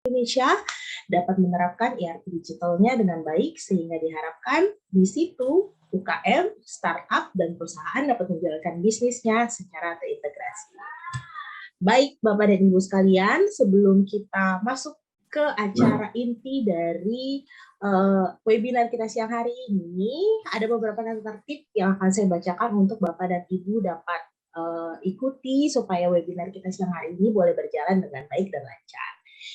Indonesia dapat menerapkan ERP digitalnya dengan baik sehingga diharapkan di situ UKM, startup, dan perusahaan dapat menjalankan bisnisnya secara terintegrasi. Baik Bapak dan Ibu sekalian, sebelum kita masuk ke acara inti dari webinar kita siang hari ini, ada beberapa tertib yang akan saya bacakan untuk Bapak dan Ibu dapat ikuti supaya webinar kita siang hari ini boleh berjalan dengan baik dan lancar.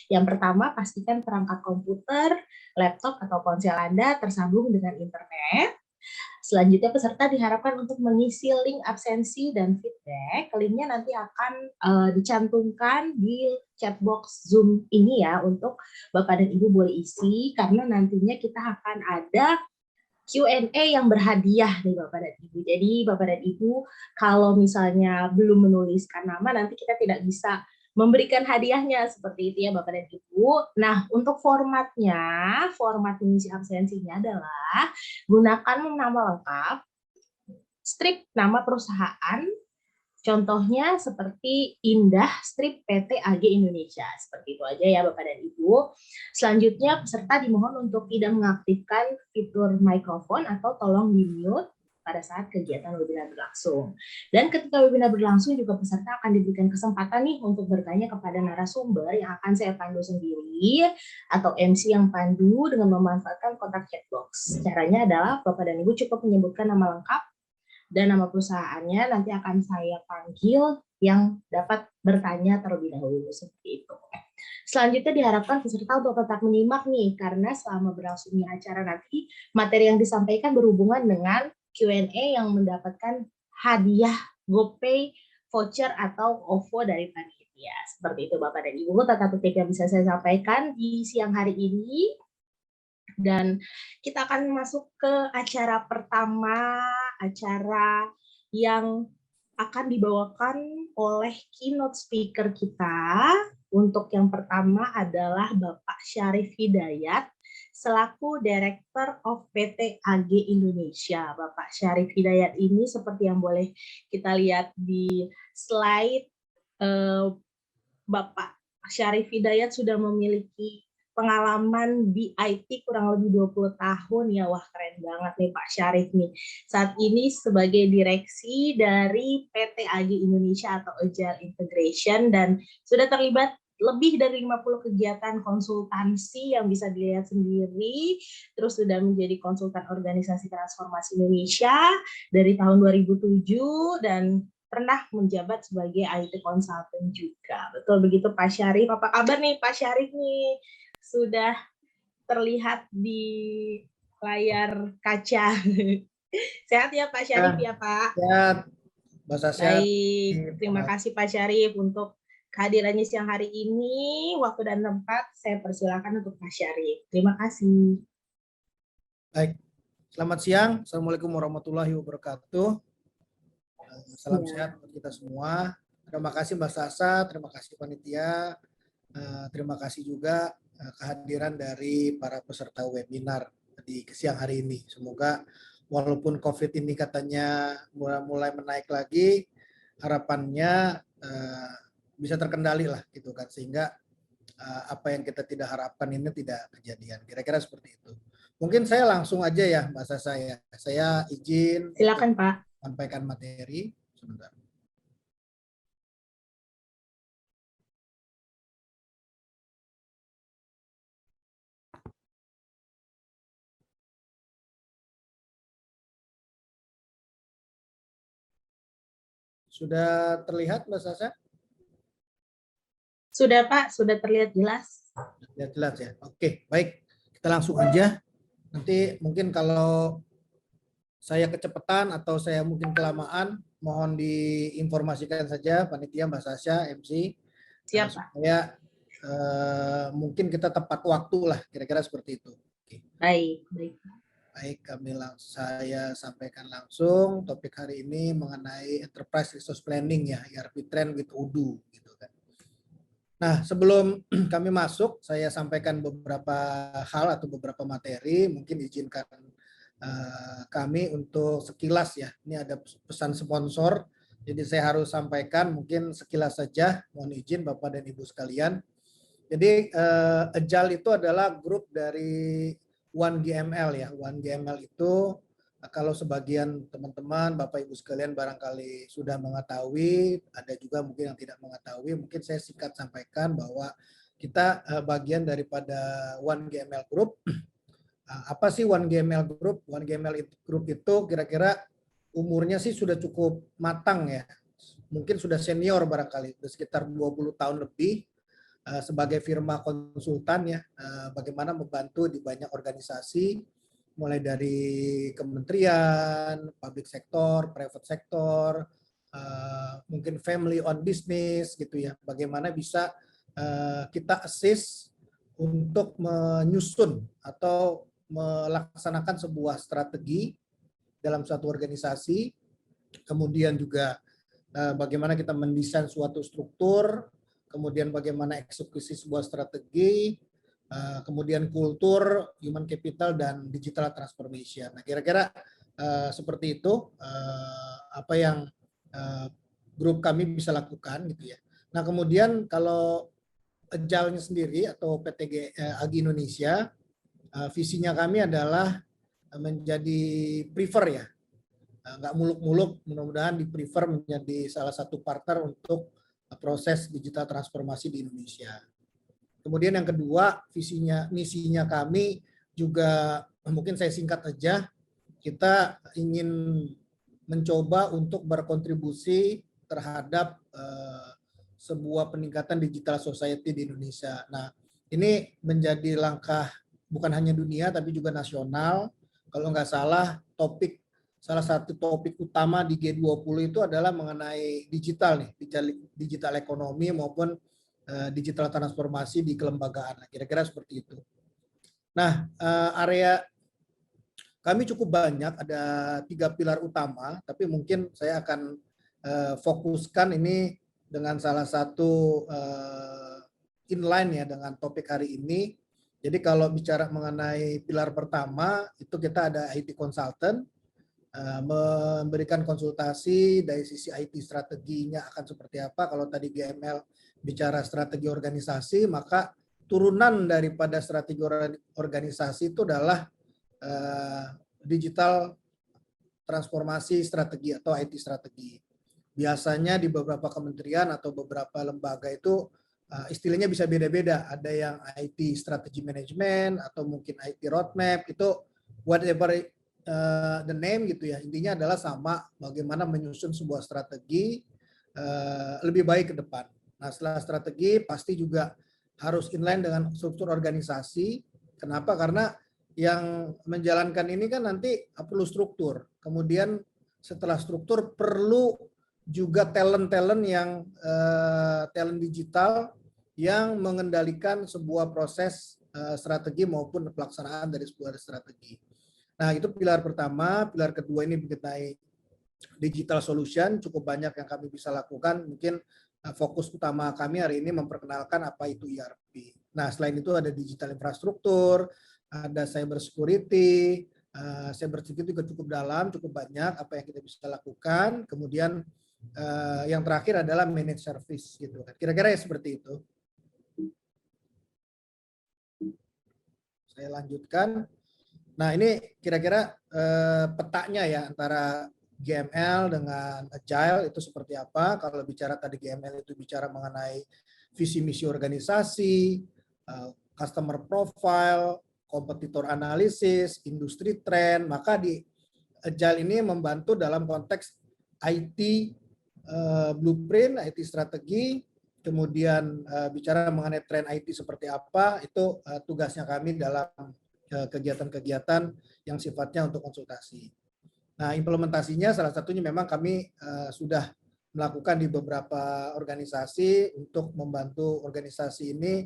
Yang pertama, pastikan perangkat komputer, laptop, atau ponsel Anda tersambung dengan internet. Selanjutnya, peserta diharapkan untuk mengisi link absensi dan feedback. Linknya nanti akan dicantumkan di chat box Zoom ini ya, untuk Bapak dan Ibu boleh isi, karena nantinya kita akan ada Q&A yang berhadiah nih Bapak dan Ibu. Jadi Bapak dan Ibu kalau misalnya belum menuliskan nama, nanti kita tidak bisa memberikan hadiahnya, seperti itu ya Bapak dan Ibu. Nah, untuk formatnya, format mengisi absensinya adalah gunakan nama lengkap, strip nama perusahaan, contohnya seperti Indah Strip PT AG Indonesia. Seperti itu aja ya Bapak dan Ibu. Selanjutnya peserta dimohon untuk tidak mengaktifkan fitur mikrofon atau tolong di-mute pada saat kegiatan webinar berlangsung. Dan ketika webinar berlangsung juga peserta akan diberikan kesempatan nih untuk bertanya kepada narasumber yang akan saya pandu sendiri atau MC yang pandu dengan memanfaatkan kotak chat box. Caranya adalah Bapak dan Ibu cukup menyebutkan nama lengkap dan nama perusahaannya, nanti akan saya panggil yang dapat bertanya terlebih dahulu, seperti itu. Selanjutnya diharapkan peserta untuk tetap menyimak nih, karena selama berlangsungnya acara nanti, materi yang disampaikan berhubungan dengan Q&A yang mendapatkan hadiah GoPay, voucher, atau OVO dari panitia. Seperti itu Bapak dan Ibu, tata tertib yang bisa saya sampaikan di siang hari ini. Dan kita akan masuk ke acara pertama, acara yang akan dibawakan oleh keynote speaker kita. Untuk yang pertama adalah Bapak Syarif Hidayat, selaku Director of PT AG Indonesia. Bapak Syarif Hidayat ini seperti yang boleh kita lihat di slide, Bapak Syarif Hidayat sudah memiliki pengalaman di IT kurang lebih 20 tahun ya. Wah, keren banget nih Pak Syarif nih. Saat ini sebagai direksi dari PT AG Indonesia atau Agile Integration dan sudah terlibat lebih dari 50 kegiatan konsultansi yang bisa dilihat sendiri, terus sudah menjadi konsultan organisasi transformasi Indonesia dari tahun 2007 dan pernah menjabat sebagai IT consultant juga. Betul begitu Pak Syarif. Apa kabar nih Pak Syarif nih? Sudah terlihat di layar kaca. Sehat ya Pak Syarif ya Pak? Sehat, Mbak Sasha. Baik, terima kasih Pak Syarif untuk kehadirannya siang hari ini. Waktu dan tempat saya persilakan untuk Pak Syarif. Terima kasih. Baik, selamat siang. Assalamualaikum warahmatullahi wabarakatuh. Salam sehat buat kita semua. Terima kasih Mbak Sasa, terima kasih panitia, terima kasih juga kehadiran dari para peserta webinar di siang hari ini. Semoga walaupun COVID ini katanya mulai menaik lagi, harapannya bisa terkendali lah gitu kan, sehingga apa yang kita tidak harapkan ini tidak kejadian. Kira-kira seperti itu. Mungkin saya langsung aja ya Mbak Sasa ya. Saya izin silakan Pak. Sampaikan materi sebentar. Sudah terlihat Mbak Sasa? Sudah Pak, sudah terlihat jelas. Sudah jelas ya. Oke, baik. Kita langsung aja. Nanti mungkin kalau saya kecepatan atau saya mungkin kelamaan, mohon diinformasikan saja panitia Mbak Sasha, MC. Siap Pak. Supaya mungkin kita tepat waktu lah, kira-kira seperti itu. Oke. Baik, baik. Baik, saya sampaikan langsung topik hari ini mengenai Enterprise Resource Planning ya, ERP Trend with Odoo gitu kan. Nah, sebelum kami masuk, saya sampaikan beberapa hal atau beberapa materi, mungkin izinkan kami untuk sekilas ya. Ini ada pesan sponsor, jadi saya harus sampaikan mungkin sekilas saja, mohon izin Bapak dan Ibu sekalian. Jadi Agile itu adalah grup dari OneGML ya. OneGML itu kalau sebagian teman-teman, Bapak Ibu sekalian barangkali sudah mengetahui, ada juga mungkin yang tidak mengetahui, mungkin saya singkat sampaikan bahwa kita bagian daripada OneGML Group. Apa sih OneGML Group? OneGML Group itu kira-kira umurnya sih sudah cukup matang ya. Mungkin sudah senior barangkali, sudah sekitar 20 tahun lebih sebagai firma konsultan ya, bagaimana membantu di banyak organisasi, mulai dari kementerian, public sector, private sector, mungkin family on business gitu ya, bagaimana bisa kita assist untuk menyusun atau melaksanakan sebuah strategi dalam suatu organisasi, kemudian juga bagaimana kita mendesain suatu struktur, kemudian bagaimana eksekusi sebuah strategi, kemudian kultur, human capital, dan digital transformation. Nah, kira-kira seperti itu apa yang grup kami bisa lakukan gitu ya. Nah, kemudian kalau Agile-nya sendiri atau PTG Agi Indonesia, visinya kami adalah menjadi prefer ya, nggak muluk-muluk, mudah-mudahan di-prefer menjadi salah satu partner untuk proses digital transformasi di Indonesia. Kemudian yang kedua, misinya kami juga mungkin saya singkat aja, kita ingin mencoba untuk berkontribusi terhadap sebuah peningkatan digital society di Indonesia. Nah, ini menjadi langkah bukan hanya dunia tapi juga nasional. Kalau nggak salah, salah satu topik utama di G20 itu adalah mengenai digital nih, digital ekonomi maupun digital transformasi di kelembagaan. Nah, kira-kira seperti itu. Nah, area kami cukup banyak, ada 3 pilar utama, tapi mungkin saya akan fokuskan ini dengan salah satu inline ya dengan topik hari ini. Jadi kalau bicara mengenai pilar pertama, itu kita ada IT consultant, memberikan konsultasi dari sisi IT strateginya akan seperti apa. Kalau tadi GML bicara strategi organisasi, maka turunan daripada strategi organisasi itu adalah digital transformasi strategi atau IT strategi. Biasanya di beberapa kementerian atau beberapa lembaga itu istilahnya bisa beda-beda. Ada yang IT strategi management atau mungkin IT roadmap, itu whatever the name gitu ya. Intinya adalah sama, bagaimana menyusun sebuah strategi lebih baik ke depan. Nah, setelah strategi pasti juga harus inline dengan struktur organisasi. Kenapa? Karena yang menjalankan ini kan nanti perlu struktur. Kemudian setelah struktur perlu juga talent-talent yang talent digital yang mengendalikan sebuah proses strategi maupun pelaksanaan dari sebuah strategi. Nah, itu pilar pertama. Pilar kedua ini mengenai digital solution, cukup banyak yang kami bisa lakukan. Mungkin fokus utama kami hari ini memperkenalkan apa itu ERP. Nah, selain itu ada digital infrastruktur, ada cyber security. Cyber security juga cukup dalam, cukup banyak apa yang kita bisa lakukan. Kemudian yang terakhir adalah managed service gitu kan. Kira-kira ya seperti itu. Saya lanjutkan. Nah, ini kira-kira petanya ya antara GML dengan Agile itu seperti apa. Kalau bicara tadi GML itu bicara mengenai visi misi organisasi, customer profile, kompetitor analisis, industri trend, maka di Agile ini membantu dalam konteks IT blueprint, IT strategi, kemudian bicara mengenai tren IT seperti apa, itu tugasnya kami dalam kegiatan-kegiatan yang sifatnya untuk konsultasi. Nah, implementasinya salah satunya memang kami sudah melakukan di beberapa organisasi untuk membantu organisasi ini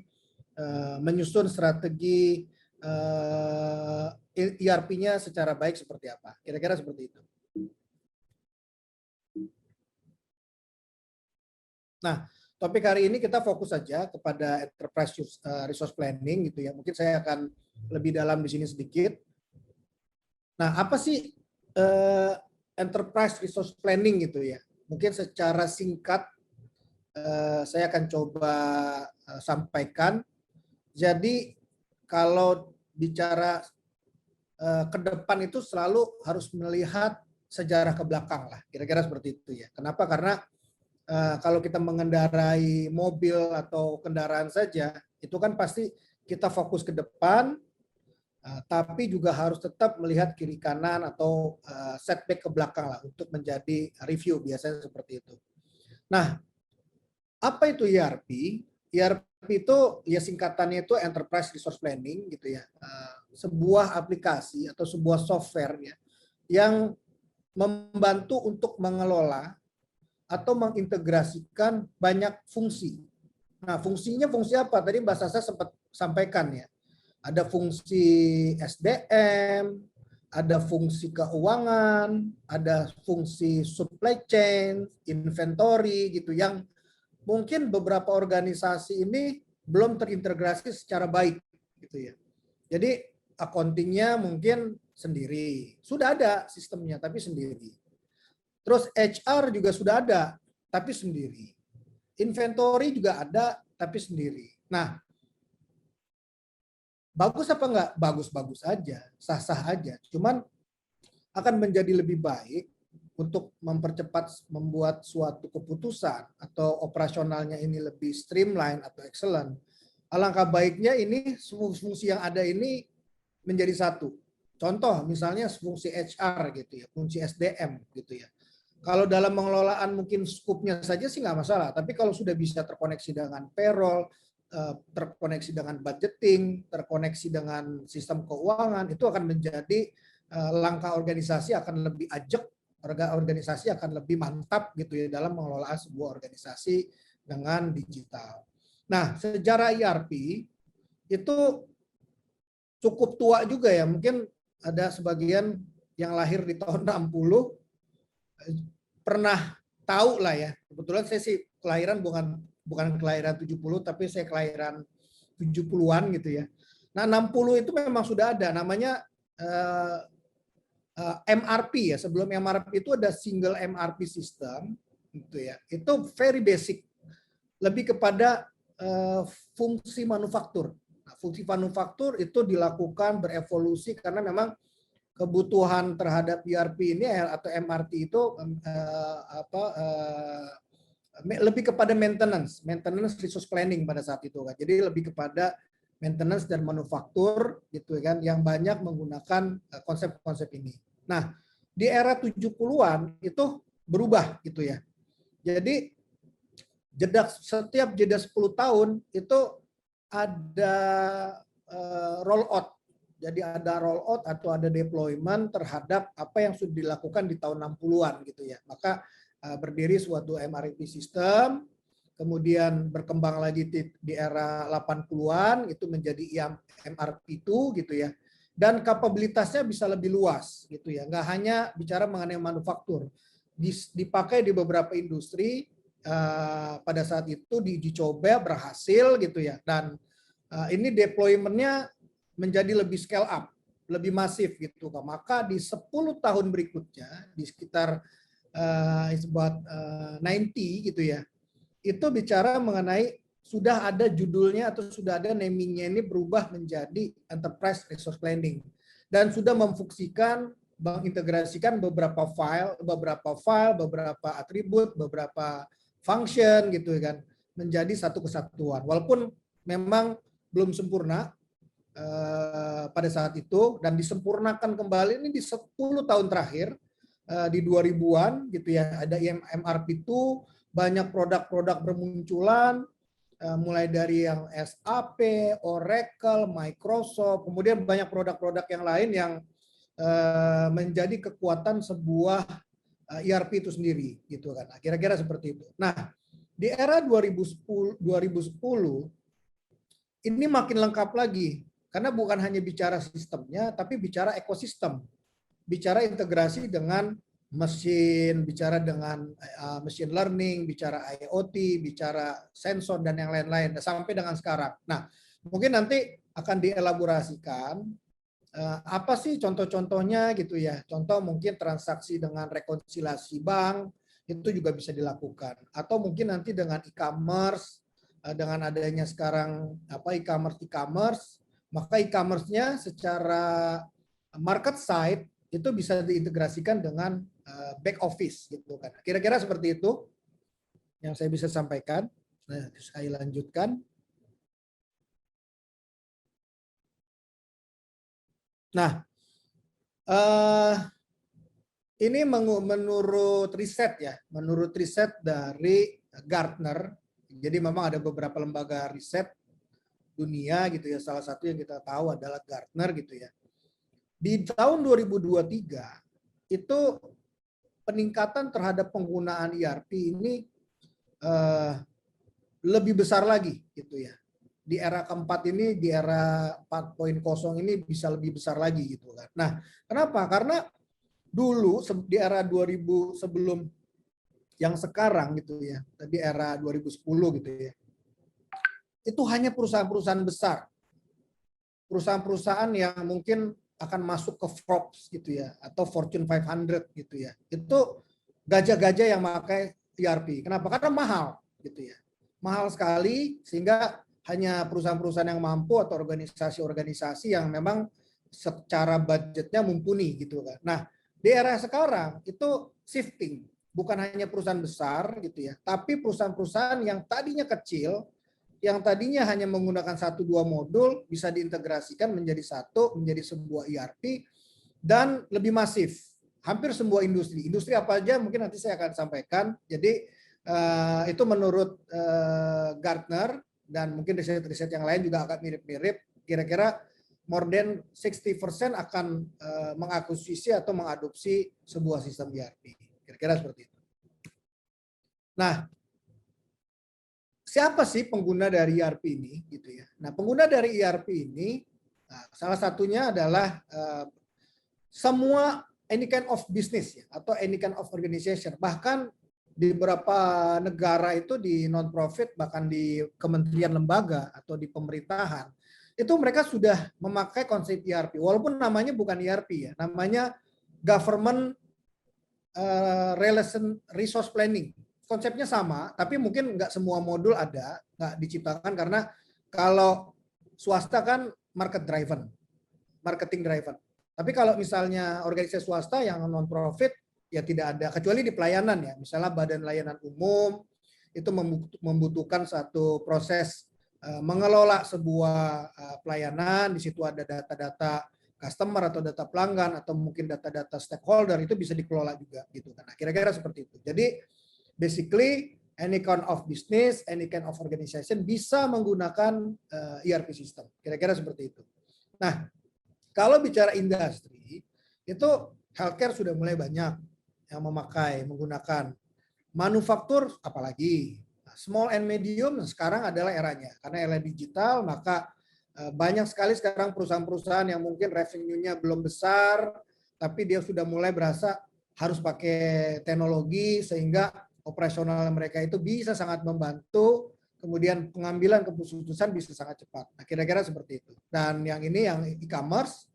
menyusun strategi ERP-nya secara baik seperti apa. Kira-kira seperti itu. Nah, topik hari ini kita fokus saja kepada enterprise resource planning gitu ya. Mungkin saya akan lebih dalam di sini sedikit. Nah, apa sih enterprise resource planning gitu ya? Mungkin secara singkat saya akan coba sampaikan. Jadi kalau bicara ke depan itu selalu harus melihat sejarah ke belakang lah, kira-kira seperti itu ya. Kenapa? Karena kalau kita mengendarai mobil atau kendaraan saja, itu kan pasti kita fokus ke depan, tapi juga harus tetap melihat kiri kanan atau setback ke belakang lah untuk menjadi review, biasanya seperti itu. Nah, apa itu ERP? ERP itu ya singkatannya itu Enterprise Resource Planning gitu ya. Sebuah aplikasi atau sebuah software ya yang membantu untuk mengelola atau mengintegrasikan banyak fungsi. Nah, fungsinya fungsi apa? Tadi Mbak Sasa sempat sampaikan ya. Ada fungsi SDM, ada fungsi keuangan, ada fungsi supply chain, inventory gitu yang mungkin beberapa organisasi ini belum terintegrasi secara baik gitu ya. Jadi accounting-nya mungkin sendiri. Sudah ada sistemnya tapi sendiri. Terus HR juga sudah ada tapi sendiri. Inventory juga ada tapi sendiri. Nah, bagus apa enggak? Bagus-bagus aja, sah-sah aja. Cuman akan menjadi lebih baik untuk mempercepat membuat suatu keputusan atau operasionalnya ini lebih streamline atau excellent. Alangkah baiknya ini fungsi yang ada ini menjadi satu. Contoh misalnya fungsi HR gitu ya, fungsi SDM gitu ya. Kalau dalam pengelolaan mungkin skupnya saja sih nggak masalah, tapi kalau sudah bisa terkoneksi dengan payroll, terkoneksi dengan budgeting, terkoneksi dengan sistem keuangan, itu akan menjadi langkah organisasi akan lebih ajak, organisasi akan lebih mantap gitu ya dalam mengelola sebuah organisasi dengan digital. Nah, sejarah ERP itu cukup tua juga ya, mungkin ada sebagian yang lahir di tahun 60 pernah tahu lah ya. Kebetulan saya sih kelahiran bukan kelahiran 70 tapi saya kelahiran 70-an gitu ya. Nah, 60 itu memang sudah ada namanya MRP ya. Sebelum MRP itu ada single MRP system gitu ya. Itu very basic. Lebih kepada fungsi manufaktur. Nah, fungsi manufaktur itu dilakukan berevolusi karena memang kebutuhan terhadap ERP ini atau MRT itu lebih kepada maintenance resource planning pada saat itu kan. Jadi lebih kepada maintenance dan manufaktur gitu kan yang banyak menggunakan konsep-konsep ini. Nah, di era 70-an itu berubah gitu ya. Jadi setiap jeda 10 tahun itu ada roll out. Jadi ada roll out atau ada deployment terhadap apa yang sudah dilakukan di tahun 60-an gitu ya. Maka berdiri suatu MRP system, kemudian berkembang lagi di era 80-an itu menjadi MRP2 gitu ya. Dan kapabilitasnya bisa lebih luas gitu ya. Nggak hanya bicara mengenai manufaktur. Dipakai di beberapa industri pada saat itu dicoba berhasil gitu ya. Dan ini deployment-nya menjadi lebih scale up, lebih masif gitu. Maka di 10 tahun berikutnya di sekitar about 90 gitu ya. Itu bicara mengenai sudah ada judulnya atau sudah ada namingnya ini berubah menjadi Enterprise Resource Planning dan sudah memfungsikan mengintegrasikan beberapa file, beberapa atribut, beberapa function gitu kan menjadi satu kesatuan. Walaupun memang belum sempurna pada saat itu dan disempurnakan kembali ini di 10 tahun terakhir di 2000-an gitu ya. Ada MRP itu banyak produk-produk bermunculan mulai dari yang SAP, Oracle, Microsoft, kemudian banyak produk-produk yang lain yang menjadi kekuatan sebuah ERP itu sendiri gitu kan. Nah, kira-kira seperti itu. Nah, di era 2010 ini makin lengkap lagi karena bukan hanya bicara sistemnya tapi bicara ekosistem. Bicara integrasi dengan mesin, bicara dengan machine learning, bicara IoT, bicara sensor dan yang lain-lain sampai dengan sekarang. Nah, mungkin nanti akan dielaborasikan apa sih contoh-contohnya gitu ya. Contoh mungkin transaksi dengan rekonsiliasi bank itu juga bisa dilakukan atau mungkin nanti dengan e-commerce dengan adanya sekarang e-commerce, maka e-commerce-nya secara market side itu bisa diintegrasikan dengan back office gitu kan. Kira-kira seperti itu yang saya bisa sampaikan. Nah, saya lanjutkan. Nah, ini menurut riset ya, menurut riset dari Gartner. Jadi memang ada beberapa lembaga riset dunia gitu ya. Salah satu yang kita tahu adalah Gartner gitu ya. Di tahun 2023 itu peningkatan terhadap penggunaan ERP ini lebih besar lagi gitu ya. Di era keempat ini, di era 4.0 ini bisa lebih besar lagi gitu kan. Nah, kenapa? Karena dulu di era 2000 sebelum yang sekarang gitu ya, di era 2010 gitu ya, itu hanya perusahaan-perusahaan besar, perusahaan-perusahaan yang mungkin akan masuk ke Forbes gitu ya, atau Fortune 500 gitu ya. Itu gajah-gajah yang memakai ERP. Kenapa? Karena mahal gitu ya. Mahal sekali sehingga hanya perusahaan-perusahaan yang mampu atau organisasi-organisasi yang memang secara budgetnya mumpuni gitu kan. Nah, di era sekarang itu shifting, bukan hanya perusahaan besar gitu ya, tapi perusahaan-perusahaan yang tadinya kecil, yang tadinya hanya menggunakan 1-2 modul bisa diintegrasikan menjadi sebuah ERP dan lebih masif. Hampir semua industri. Industri apa aja mungkin nanti saya akan sampaikan. Jadi itu menurut Gartner dan mungkin riset-riset yang lain juga agak mirip-mirip. Kira-kira more than 60% akan mengakuisisi atau mengadopsi sebuah sistem ERP. Kira-kira seperti itu. Nah, siapa sih pengguna dari ERP ini gitu ya. Nah, pengguna dari ERP ini salah satunya adalah semua any kind of business ya, atau any kind of organization. Bahkan di beberapa negara itu di non-profit, bahkan di kementerian lembaga atau di pemerintahan, itu mereka sudah memakai konsep ERP. Walaupun namanya bukan ERP ya, namanya Government Relation Resource Planning. Konsepnya sama, tapi mungkin nggak semua modul ada, nggak diciptakan karena kalau swasta kan marketing driven. Tapi kalau misalnya organisasi swasta yang non-profit, ya tidak ada, kecuali di pelayanan ya. Misalnya Badan Layanan Umum, itu membutuhkan satu proses mengelola sebuah pelayanan, di situ ada data-data customer atau data pelanggan atau mungkin data-data stakeholder, itu bisa dikelola juga gitu kan. Nah, kira-kira seperti itu. Jadi basically any kind of business, any kind of organization bisa menggunakan ERP system. Kira-kira seperti itu. Nah, kalau bicara industri, itu healthcare sudah mulai banyak yang menggunakan. Manufaktur apalagi. Small and medium sekarang adalah eranya. Karena era digital, maka banyak sekali sekarang perusahaan-perusahaan yang mungkin revenue-nya belum besar, tapi dia sudah mulai berasa harus pakai teknologi sehingga operasional mereka itu bisa sangat membantu, kemudian pengambilan keputusan bisa sangat cepat. Nah, kira-kira seperti itu. Dan yang ini yang e-commerce,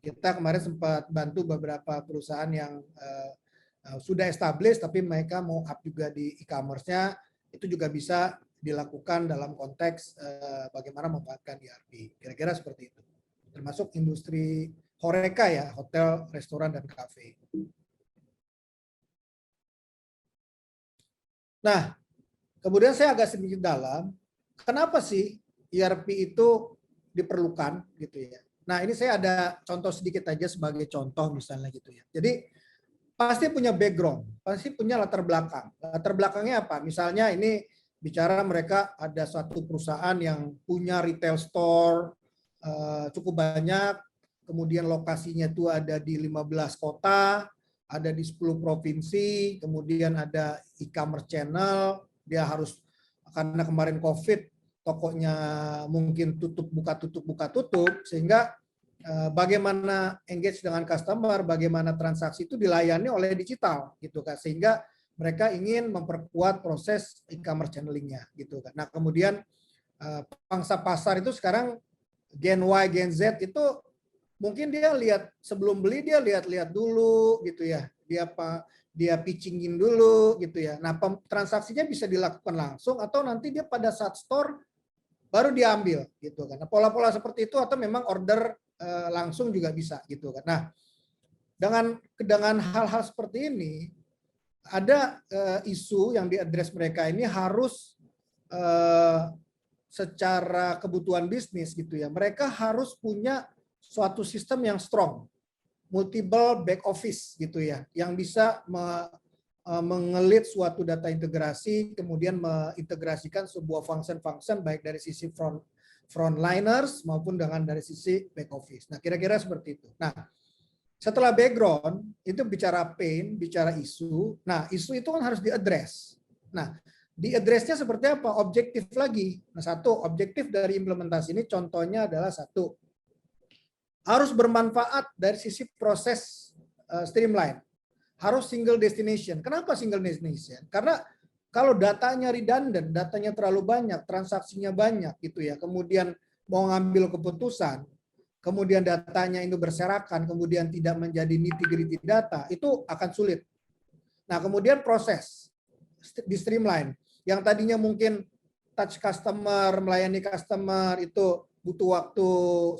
kita kemarin sempat bantu beberapa perusahaan yang sudah established tapi mereka mau up juga di e-commerce-nya, itu juga bisa dilakukan dalam konteks bagaimana memanfaatkan ERP. Kira-kira seperti itu. Termasuk industri horeca ya, hotel, restoran, dan kafe. Nah, kemudian saya agak sedikit dalam, kenapa sih ERP itu diperlukan gitu ya. Nah, ini saya ada contoh sedikit aja sebagai contoh misalnya gitu ya. Jadi pasti punya background, pasti punya latar belakang. Latar belakangnya apa? Misalnya ini bicara mereka ada satu perusahaan yang punya retail store cukup banyak, kemudian lokasinya itu ada di 15 kota, ada di 10 provinsi, kemudian ada e-commerce channel, dia harus, karena kemarin COVID, tokonya mungkin buka tutup, sehingga bagaimana engage dengan customer, bagaimana transaksi itu dilayani oleh digital gitu kan, sehingga mereka ingin memperkuat proses e-commerce channelingnya gitu kan. Nah, kemudian pangsa pasar itu sekarang Gen Y, Gen Z itu mungkin dia lihat sebelum beli, dia lihat-lihat dulu gitu ya. Dia dia pitchingin dulu gitu ya. Nah, transaksinya bisa dilakukan langsung atau nanti dia pada saat store baru diambil gitu kan. Nah, pola-pola seperti itu atau memang order langsung juga bisa gitu kan. Nah, dengan hal-hal seperti ini ada isu yang diadres mereka ini harus secara kebutuhan bisnis gitu ya. Mereka harus punya suatu sistem yang strong, multiple back office gitu ya, yang bisa mengelit suatu data integrasi, kemudian mengintegrasikan sebuah function-function baik dari sisi frontliners maupun dengan dari sisi back office. Nah, kira-kira seperti itu. Nah, setelah background itu bicara pain, bicara isu. Nah, isu itu kan harus diadres. Nah, diadresnya seperti apa? Objektif lagi. Nah, satu objektif dari implementasi ini contohnya adalah satu, harus bermanfaat dari sisi proses streamline. Harus single destination. Kenapa single destination? Karena kalau datanya redundant, datanya terlalu banyak, transaksinya banyak gitu ya. Kemudian mau ngambil keputusan, kemudian datanya itu berserakan, kemudian tidak menjadi nitty-gritty data, itu akan sulit. Nah, kemudian proses di streamline. Yang tadinya mungkin touch customer, melayani customer itu butuh waktu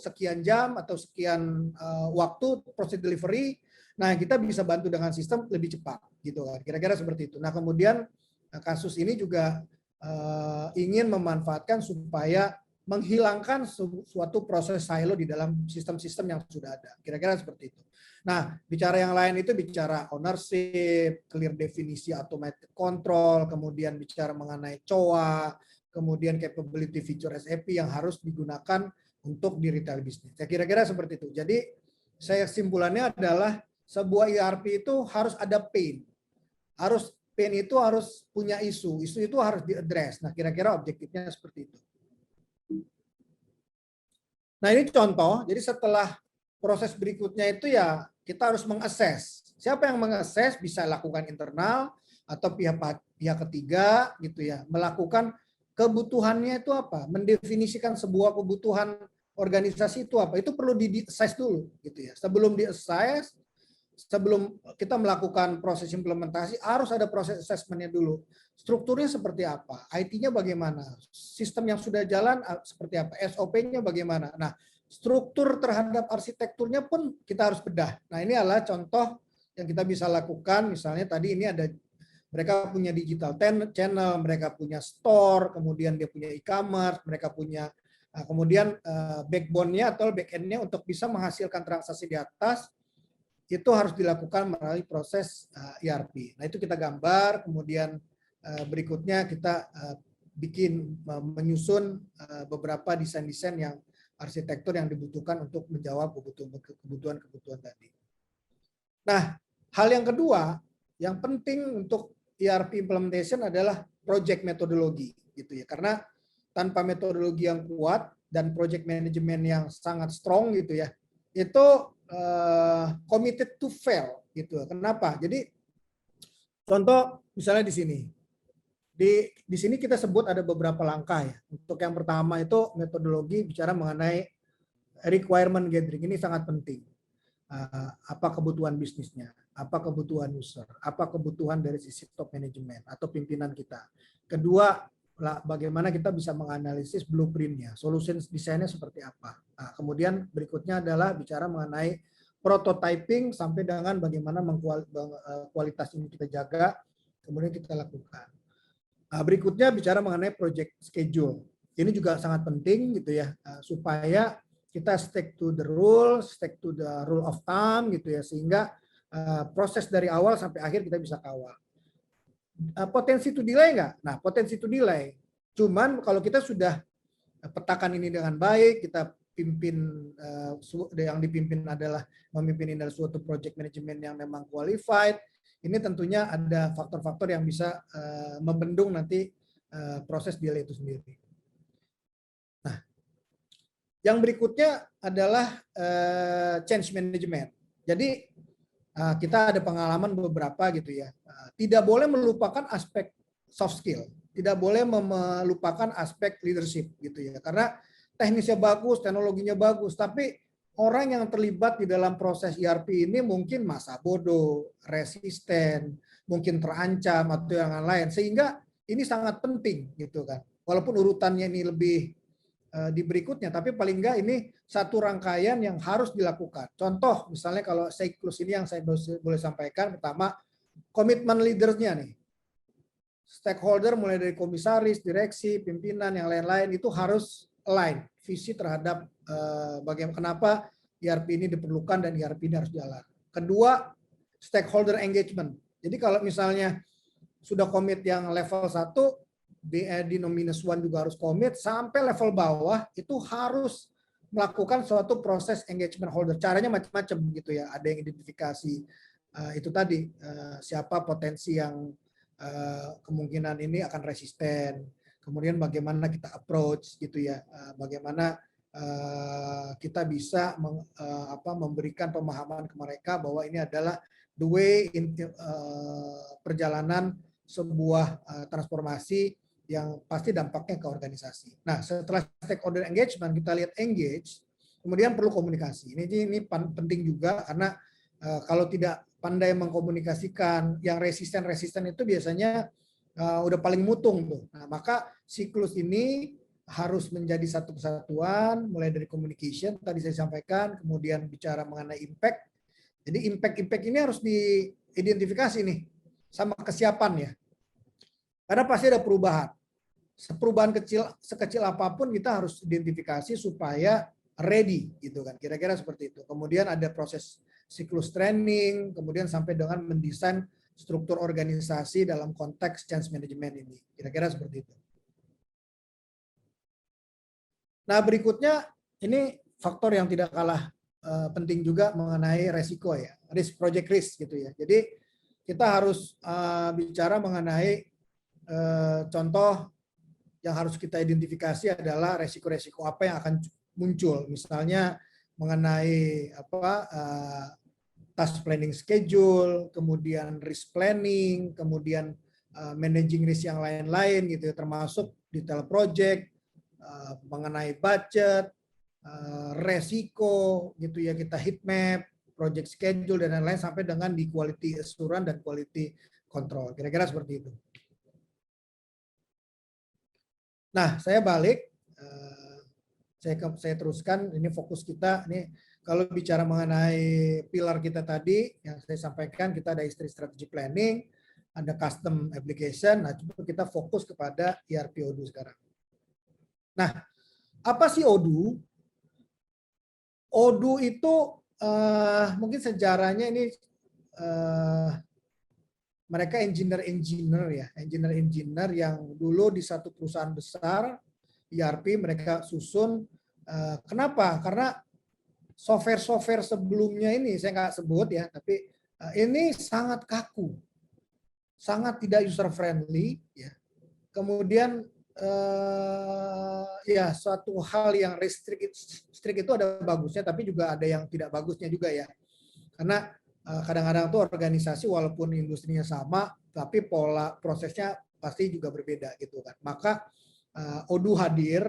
sekian jam atau sekian waktu proses delivery. Nah, kita bisa bantu dengan sistem lebih cepat gitu kan. Kira-kira seperti itu. Nah, kemudian kasus ini juga ingin memanfaatkan supaya menghilangkan suatu proses silo di dalam sistem-sistem yang sudah ada. Kira-kira seperti itu. Nah, bicara yang lain itu bicara ownership, clear definisi automatic control, kemudian bicara mengenai COA, kemudian capability feature SAP yang harus digunakan untuk di retail bisnis. Ya, kira-kira seperti itu. Jadi, saya simpulannya adalah sebuah ERP itu harus ada pain. Pain itu harus punya isu itu harus diadres. Nah, kira-kira objektifnya seperti itu. Nah, ini contoh. Jadi setelah proses berikutnya itu ya kita harus mengakses. Siapa yang mengakses bisa lakukan internal atau pihak ketiga gitu ya. Melakukan kebutuhannya itu apa? Mendefinisikan sebuah kebutuhan organisasi itu apa? Itu perlu di-assess dulu gitu ya. Sebelum di-assess, sebelum kita melakukan proses implementasi harus ada proses assessment-nya dulu. Strukturnya seperti apa? IT-nya bagaimana? Sistem yang sudah jalan seperti apa? SOP-nya bagaimana? Nah, struktur terhadap arsitekturnya pun kita harus bedah. Nah, ini adalah contoh yang kita bisa lakukan. Misalnya tadi ini ada mereka punya digital channel, mereka punya store, kemudian dia punya e-commerce, mereka punya kemudian backbone-nya atau back-end-nya untuk bisa menghasilkan transaksi di atas itu harus dilakukan melalui proses ERP. Nah, itu kita gambar, kemudian berikutnya kita menyusun beberapa desain-desain yang arsitektur yang dibutuhkan untuk menjawab kebutuhan tadi. Nah, hal yang kedua yang penting untuk ERP implementation adalah project metodologi gitu ya. Karena tanpa metodologi yang kuat dan project management yang sangat strong gitu ya, itu committed to fail gitu. Kenapa? Jadi contoh misalnya di sini. Di sini kita sebut ada beberapa langkah ya. Untuk yang pertama itu metodologi bicara mengenai requirement gathering, ini sangat penting. Apa kebutuhan bisnisnya, apa kebutuhan user, apa kebutuhan dari sisi top management atau pimpinan kita. Kedua, bagaimana kita bisa menganalisis blueprint-nya, solution desainnya seperti apa. Nah, kemudian berikutnya adalah bicara mengenai prototyping sampai dengan bagaimana kualitas ini kita jaga, kemudian kita lakukan. Berikutnya bicara mengenai project schedule. Ini juga sangat penting gitu ya, supaya kita stick to the rule of thumb gitu ya, sehingga proses dari awal sampai akhir kita bisa kawal. Potensi to delay enggak? Nah, potensi to delay. Cuman kalau kita sudah petakan ini dengan baik, kita pimpin yang dipimpin adalah memimpin dari suatu project management yang memang qualified. Ini tentunya ada faktor-faktor yang bisa membendung nanti proses delay itu sendiri. Nah, yang berikutnya adalah change management. Jadi kita ada pengalaman beberapa gitu ya. Tidak boleh melupakan aspek soft skill, tidak boleh melupakan aspek leadership gitu ya. Karena teknisnya bagus, teknologinya bagus, tapi orang yang terlibat di dalam proses ERP ini mungkin masa bodoh, resisten, mungkin terancam atau yang lain, sehingga ini sangat penting gitu kan. Walaupun urutannya ini lebih di berikutnya, tapi paling enggak ini satu rangkaian yang harus dilakukan. Contoh misalnya kalau siklus ini yang saya boleh sampaikan, pertama komitmen leadersnya nih, stakeholder mulai dari komisaris, direksi, pimpinan, yang lain-lain itu harus align visi terhadap bagaimana kenapa ERP ini diperlukan dan ERP ini harus jalan. Kedua, stakeholder engagement. Jadi kalau misalnya sudah komit yang level 1, D-1 juga harus komit, sampai level bawah itu harus melakukan suatu proses engagement holder. Caranya macam-macam gitu ya. Ada yang identifikasi itu tadi siapa potensi yang kemungkinan ini akan resisten. Kemudian bagaimana kita approach gitu ya. Bagaimana kita bisa memberikan pemahaman ke mereka bahwa ini adalah the way in perjalanan sebuah transformasi yang pasti dampaknya ke organisasi. Nah, setelah stakeholder engagement, kita lihat engage, kemudian perlu komunikasi. Ini penting juga karena kalau tidak pandai mengkomunikasikan, yang resisten itu biasanya udah paling mutung tuh. Nah, maka siklus ini harus menjadi satu kesatuan, mulai dari communication tadi saya sampaikan, kemudian bicara mengenai impact. Jadi impact ini harus diidentifikasi nih sama kesiapan ya. Karena pasti ada perubahan. Perubahan kecil sekecil apapun kita harus identifikasi supaya ready gitu kan. Kira-kira seperti itu. Kemudian ada proses siklus training, kemudian sampai dengan mendesain struktur organisasi dalam konteks change management ini. Kira-kira seperti itu. Nah, berikutnya ini faktor yang tidak kalah penting juga mengenai resiko ya. Project risk gitu ya. Jadi kita harus bicara mengenai contoh yang harus kita identifikasi adalah resiko-resiko apa yang akan muncul. Misalnya mengenai task planning schedule, kemudian risk planning, kemudian managing risk yang lain-lain gitu, termasuk detail project, mengenai budget, resiko gitu ya, kita heat map, project schedule dan lain-lain sampai dengan di quality assurance dan quality control. Kira-kira seperti itu. Nah, saya balik, saya teruskan. Ini fokus kita. Ini kalau bicara mengenai pilar kita tadi yang saya sampaikan, kita ada strategy planning, ada custom application. Nah, coba kita fokus kepada ERP Odoo sekarang. Nah, apa sih Odoo? Odoo itu mungkin sejarahnya ini mereka engineer yang dulu di satu perusahaan besar ERP mereka susun. Kenapa? Karena software sebelumnya ini saya nggak sebut ya, tapi ini sangat kaku, sangat tidak user friendly ya. Kemudian ya suatu hal yang strict itu ada bagusnya, tapi juga ada yang tidak bagusnya juga ya. Karena kadang-kadang tuh organisasi walaupun industrinya sama, tapi pola prosesnya pasti juga berbeda gitu kan. Maka Odoo hadir,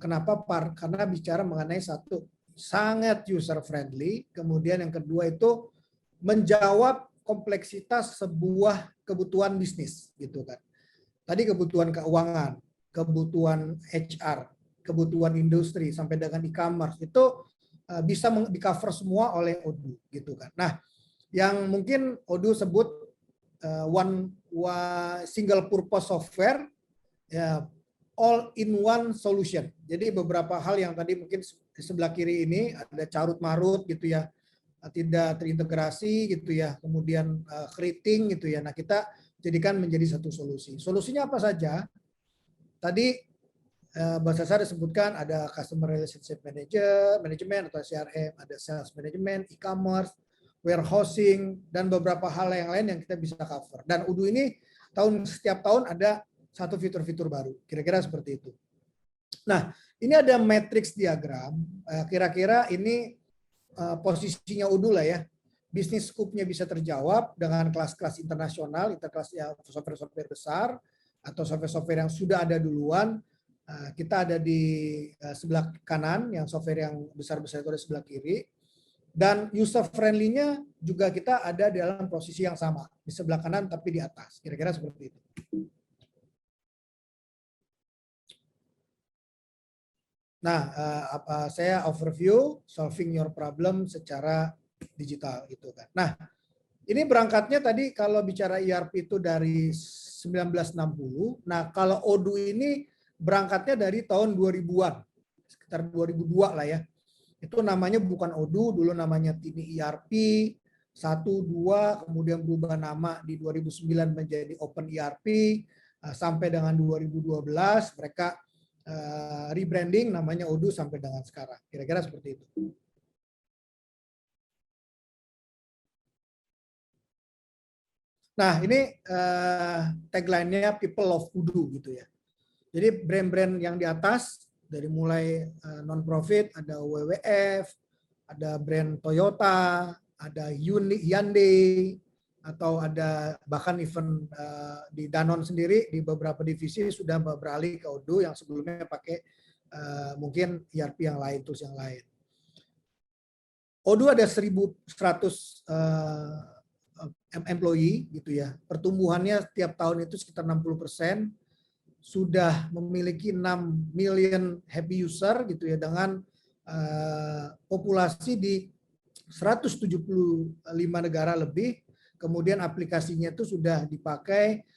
kenapa? Karena bicara mengenai satu, sangat user friendly, kemudian yang kedua itu menjawab kompleksitas sebuah kebutuhan bisnis gitu kan. Tadi kebutuhan keuangan, kebutuhan HR, kebutuhan industri sampai dengan e-commerce itu bisa di-cover semua oleh Odoo gitu kan. Nah, yang mungkin Odoo sebut one single purpose software ya, all in one solution. Jadi beberapa hal yang tadi mungkin di sebelah kiri ini ada carut marut gitu ya, tidak terintegrasi gitu ya, kemudian keriting gitu ya. Nah, kita jadikan menjadi satu solusi. Solusinya apa saja? Tadi bahasa saya disebutkan ada customer relationship management atau CRM, ada sales management, e-commerce, warehousing, dan beberapa hal yang lain yang kita bisa cover. Dan Odoo ini setiap tahun ada satu fitur-fitur baru. Kira-kira seperti itu. Nah, ini ada matrix diagram. Kira-kira ini posisinya Odoo lah ya. Bisnis scope-nya bisa terjawab dengan kelas-kelas internasional, interkelas ya, software-software besar, atau software-software yang sudah ada duluan, Kita ada di sebelah kanan, yang software yang besar-besar itu ada sebelah kiri. Dan user friendly-nya juga kita ada di dalam posisi yang sama, di sebelah kanan tapi di atas. Kira-kira seperti itu. Nah, saya overview solving your problem secara digital gitu kan. Nah, ini berangkatnya tadi kalau bicara ERP itu dari 1960. Nah, kalau Odoo ini berangkatnya dari tahun 2000-an. Sekitar 2002 lah ya. Itu namanya bukan Odoo, dulu namanya Tiny ERP 1, 2, kemudian berubah nama di 2009 menjadi Open ERP, sampai dengan 2012 mereka rebranding namanya Odoo sampai dengan sekarang. Kira-kira seperti itu. Nah, ini tagline-nya People of Odoo gitu ya. Jadi brand-brand yang di atas dari mulai non-profit ada WWF, ada brand Toyota, ada Hyundai, atau ada bahkan event di Danone sendiri di beberapa divisi sudah beralih ke Odoo yang sebelumnya pakai mungkin ERP yang lain, tools yang lain. Odoo ada 1.100 employee gitu ya. Pertumbuhannya setiap tahun itu sekitar 60%. Sudah memiliki 6 million happy user gitu ya, dengan populasi di 175 negara lebih. Kemudian aplikasinya itu sudah dipakai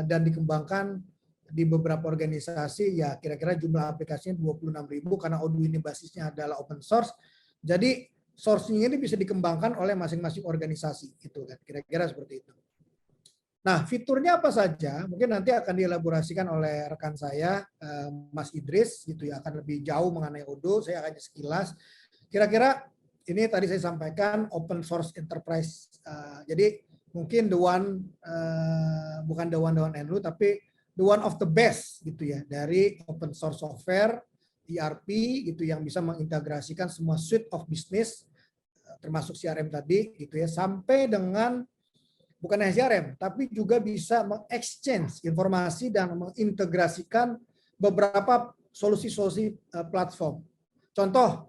dan dikembangkan di beberapa organisasi, ya kira-kira jumlah aplikasinya 26.000 karena Odoo ini basisnya adalah open source. Jadi sourcing ini bisa dikembangkan oleh masing-masing organisasi gitu kan, kira-kira seperti itu. Nah, fiturnya apa saja? Mungkin nanti akan dielaborasikan oleh rekan saya, Mas Idris, gitu ya, akan lebih jauh mengenai Odoo. Saya akan sekilas. Kira-kira ini tadi saya sampaikan open source enterprise. Jadi mungkin the one, bukan the one and lu, tapi the one of the best, gitu ya, dari open source software ERP, gitu, yang bisa mengintegrasikan semua suite of business, termasuk CRM tadi, gitu ya, sampai dengan bukan hanya CRM, tapi juga bisa mengexchange informasi dan mengintegrasikan beberapa solusi-solusi platform. Contoh,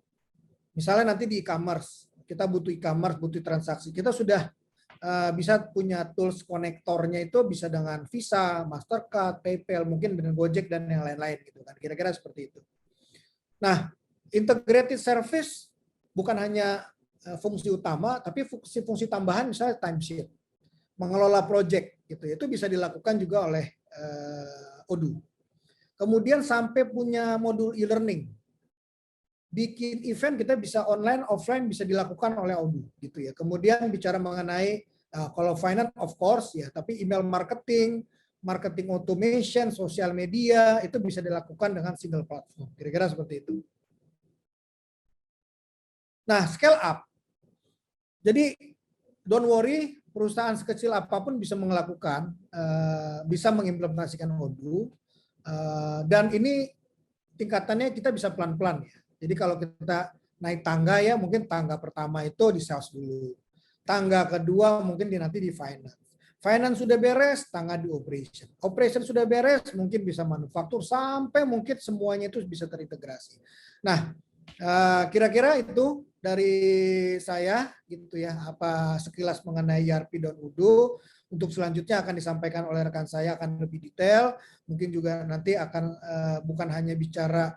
misalnya nanti di e-commerce, kita butuh e-commerce, butuh transaksi, kita sudah bisa punya tools konektornya itu bisa dengan Visa, Mastercard, PayPal, mungkin dengan Gojek dan yang lain-lain gitu kan. Kira-kira seperti itu. Nah, integrated service bukan hanya fungsi utama, tapi fungsi tambahan misalnya timesheet, mengelola project gitu, itu bisa dilakukan juga oleh Odoo. Kemudian sampai punya modul e-learning, bikin event kita bisa online, offline bisa dilakukan oleh Odoo gitu ya. Kemudian bicara mengenai kalau finance of course ya, tapi email marketing, marketing automation, sosial media itu bisa dilakukan dengan single platform. Kira-kira seperti itu. Nah, scale up. Jadi don't worry, perusahaan sekecil apapun bisa melakukan, bisa mengimplementasikan Odoo, dan ini tingkatannya kita bisa pelan-pelan ya. Jadi kalau kita naik tangga ya, mungkin tangga pertama itu di sales dulu, tangga kedua mungkin nanti di finance. Finance sudah beres, tangga di operation. Operation sudah beres, mungkin bisa manufaktur, sampai mungkin semuanya itu bisa terintegrasi. Nah, kira-kira itu dari saya gitu ya, apa sekilas mengenai ERP dan Odoo. Untuk selanjutnya akan disampaikan oleh rekan saya, akan lebih detail, mungkin juga nanti akan bukan hanya bicara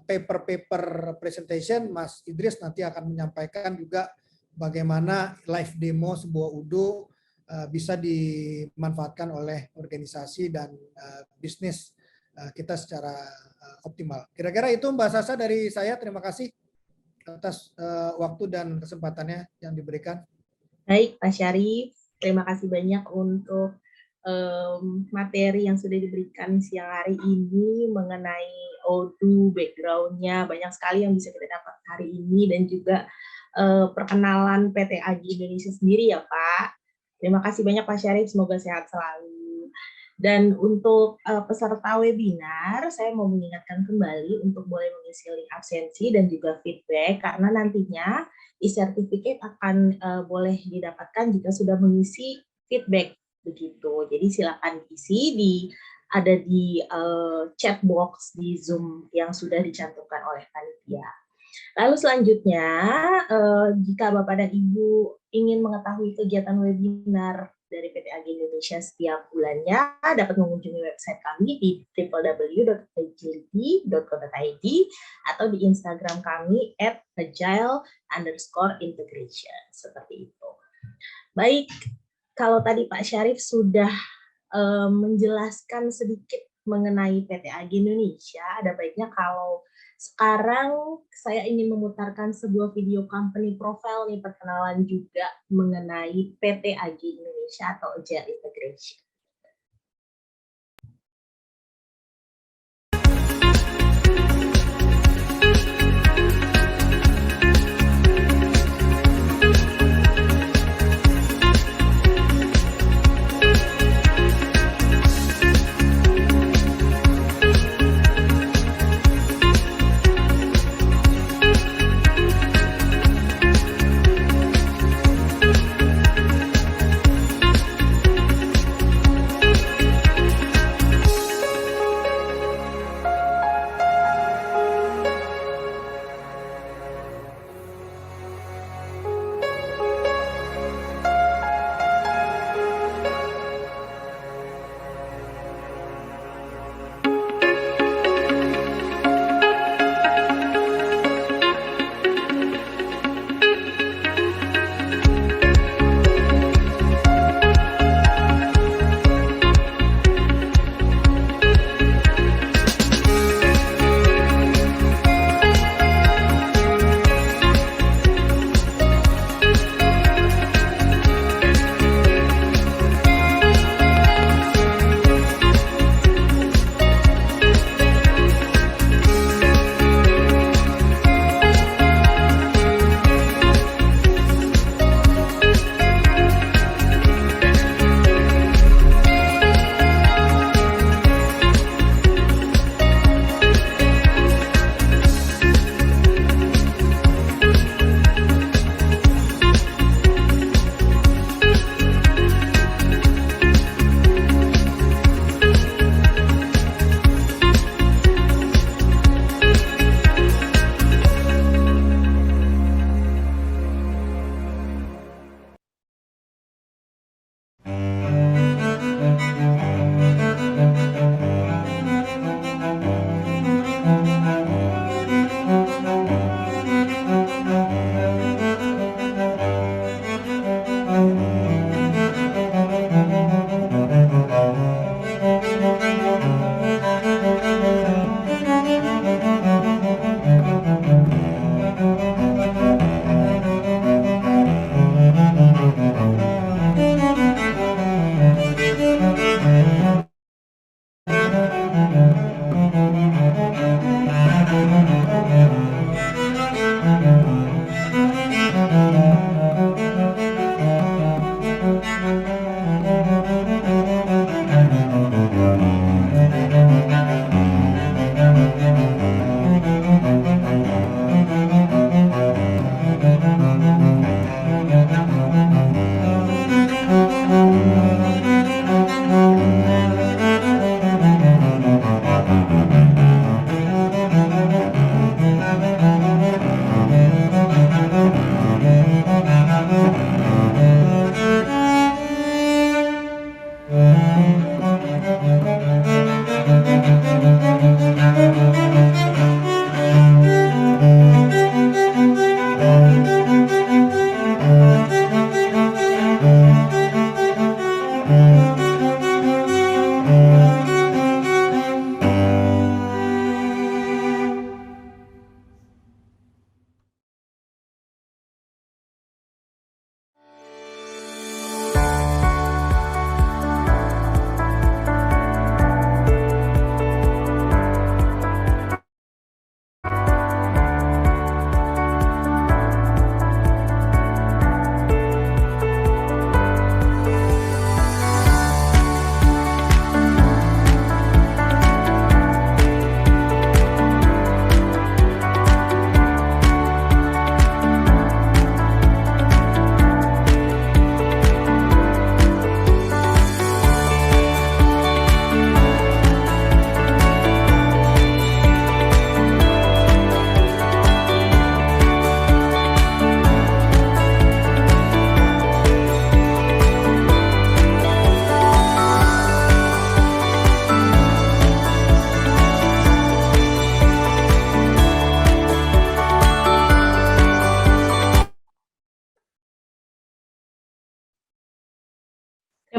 paper presentation, Mas Idris nanti akan menyampaikan juga bagaimana live demo sebuah Odoo bisa dimanfaatkan oleh organisasi dan bisnis kita secara optimal. Kira-kira itu Mbak Sasa dari saya. Terima kasih atas waktu dan kesempatannya yang diberikan. Baik, Pak Syarif. Terima kasih banyak untuk materi yang sudah diberikan siang hari ini mengenai Odoo, background-nya. Banyak sekali yang bisa kita dapat hari ini, dan juga perkenalan PT AGI Indonesia sendiri ya Pak. Terima kasih banyak Pak Syarif, semoga sehat selalu. Dan untuk peserta webinar, saya mau mengingatkan kembali untuk boleh mengisi link absensi dan juga feedback, karena nantinya e-certificate akan boleh didapatkan jika sudah mengisi feedback begitu. Jadi silakan isi di ada di chat box di Zoom yang sudah dicantumkan oleh panitia. Lalu selanjutnya, jika Bapak dan Ibu ingin mengetahui kegiatan webinar dari PT AG Indonesia setiap bulannya, dapat mengunjungi website kami di www.agility.co.id atau di Instagram kami @agile_integration. Seperti itu. Baik, kalau tadi Pak Syarif sudah menjelaskan sedikit mengenai PT AG Indonesia, ada baiknya kalau sekarang saya ingin memutarkan sebuah video company profile nih, perkenalan juga mengenai PT AG Indonesia atau Agile Integration.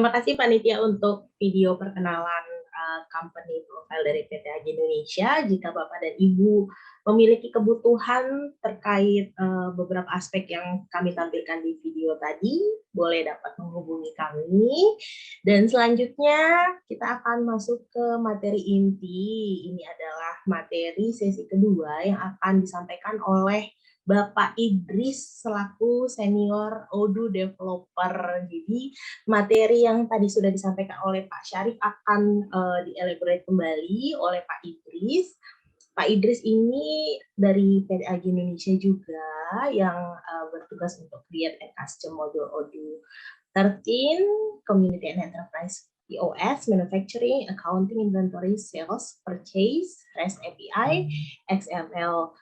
Terima kasih panitia untuk video perkenalan company profile dari PT AG Indonesia. Jika Bapak dan Ibu memiliki kebutuhan terkait beberapa aspek yang kami tampilkan di video tadi, boleh dapat menghubungi kami. Dan selanjutnya kita akan masuk ke materi inti. Ini adalah materi sesi kedua yang akan disampaikan oleh Bapak Idris selaku senior Odoo developer. Jadi materi yang tadi sudah disampaikan oleh Pak Syarif akan dielaborate kembali oleh Pak Idris. Pak Idris ini dari PT AG Indonesia juga yang bertugas untuk create a custom module Odoo 13, Community and Enterprise POS, Manufacturing, Accounting, Inventory, Sales, Purchase, REST API, XML,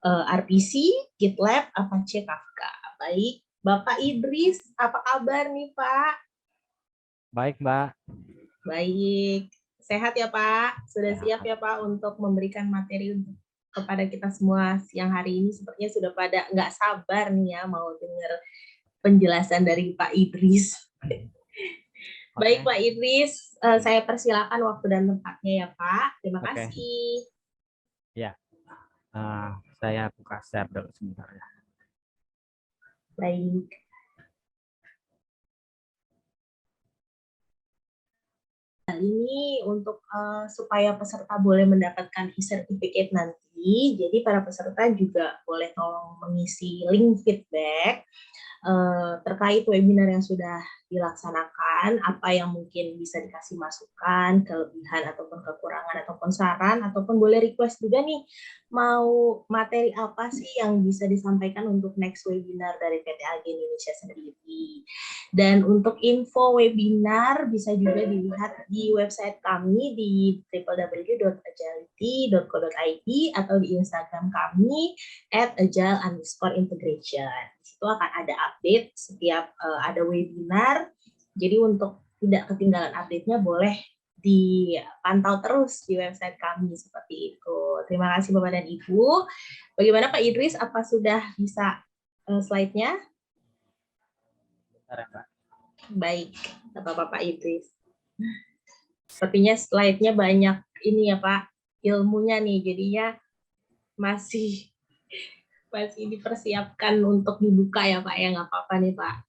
RPC, GitLab, Apache, Kafka. Baik, Bapak Idris, apa kabar nih Pak? Baik, Mbak. Baik, sehat ya Pak? Sudah siap ya Pak untuk memberikan materi kepada kita semua siang hari ini? Sepertinya sudah pada nggak sabar nih ya mau dengar penjelasan dari Pak Idris. Baik Pak Idris, saya persilakan waktu dan tempatnya ya Pak. Terima kasih. Ya, saya buka share dulu sebentar ya. Baik. Ini untuk supaya peserta boleh mendapatkan e-certificate nanti, jadi para peserta juga boleh tolong mengisi link feedback terkait webinar yang sudah dilaksanakan, apa yang mungkin bisa dikasih masukan, kelebihan ataupun kekurangan ataupun saran, ataupun boleh request juga nih, mau materi apa sih yang bisa disampaikan untuk next webinar dari PT AG Indonesia sendiri. Dan untuk info webinar bisa juga dilihat di website kami di www.agility.co.id atau di Instagram kami @agile_integration. Itu akan ada update setiap ada webinar. Jadi untuk tidak ketinggalan update-nya boleh dipantau terus di website kami seperti itu. Terima kasih Bapak dan Ibu. Bagaimana Pak Idris? Apa sudah bisa slide-nya? Bentar ya, Pak. Baik, Bapak Idris. Sepertinya slide-nya banyak ini ya Pak, ilmunya nih, jadinya masih dipersiapkan untuk dibuka ya Pak, ya nggak apa-apa nih Pak.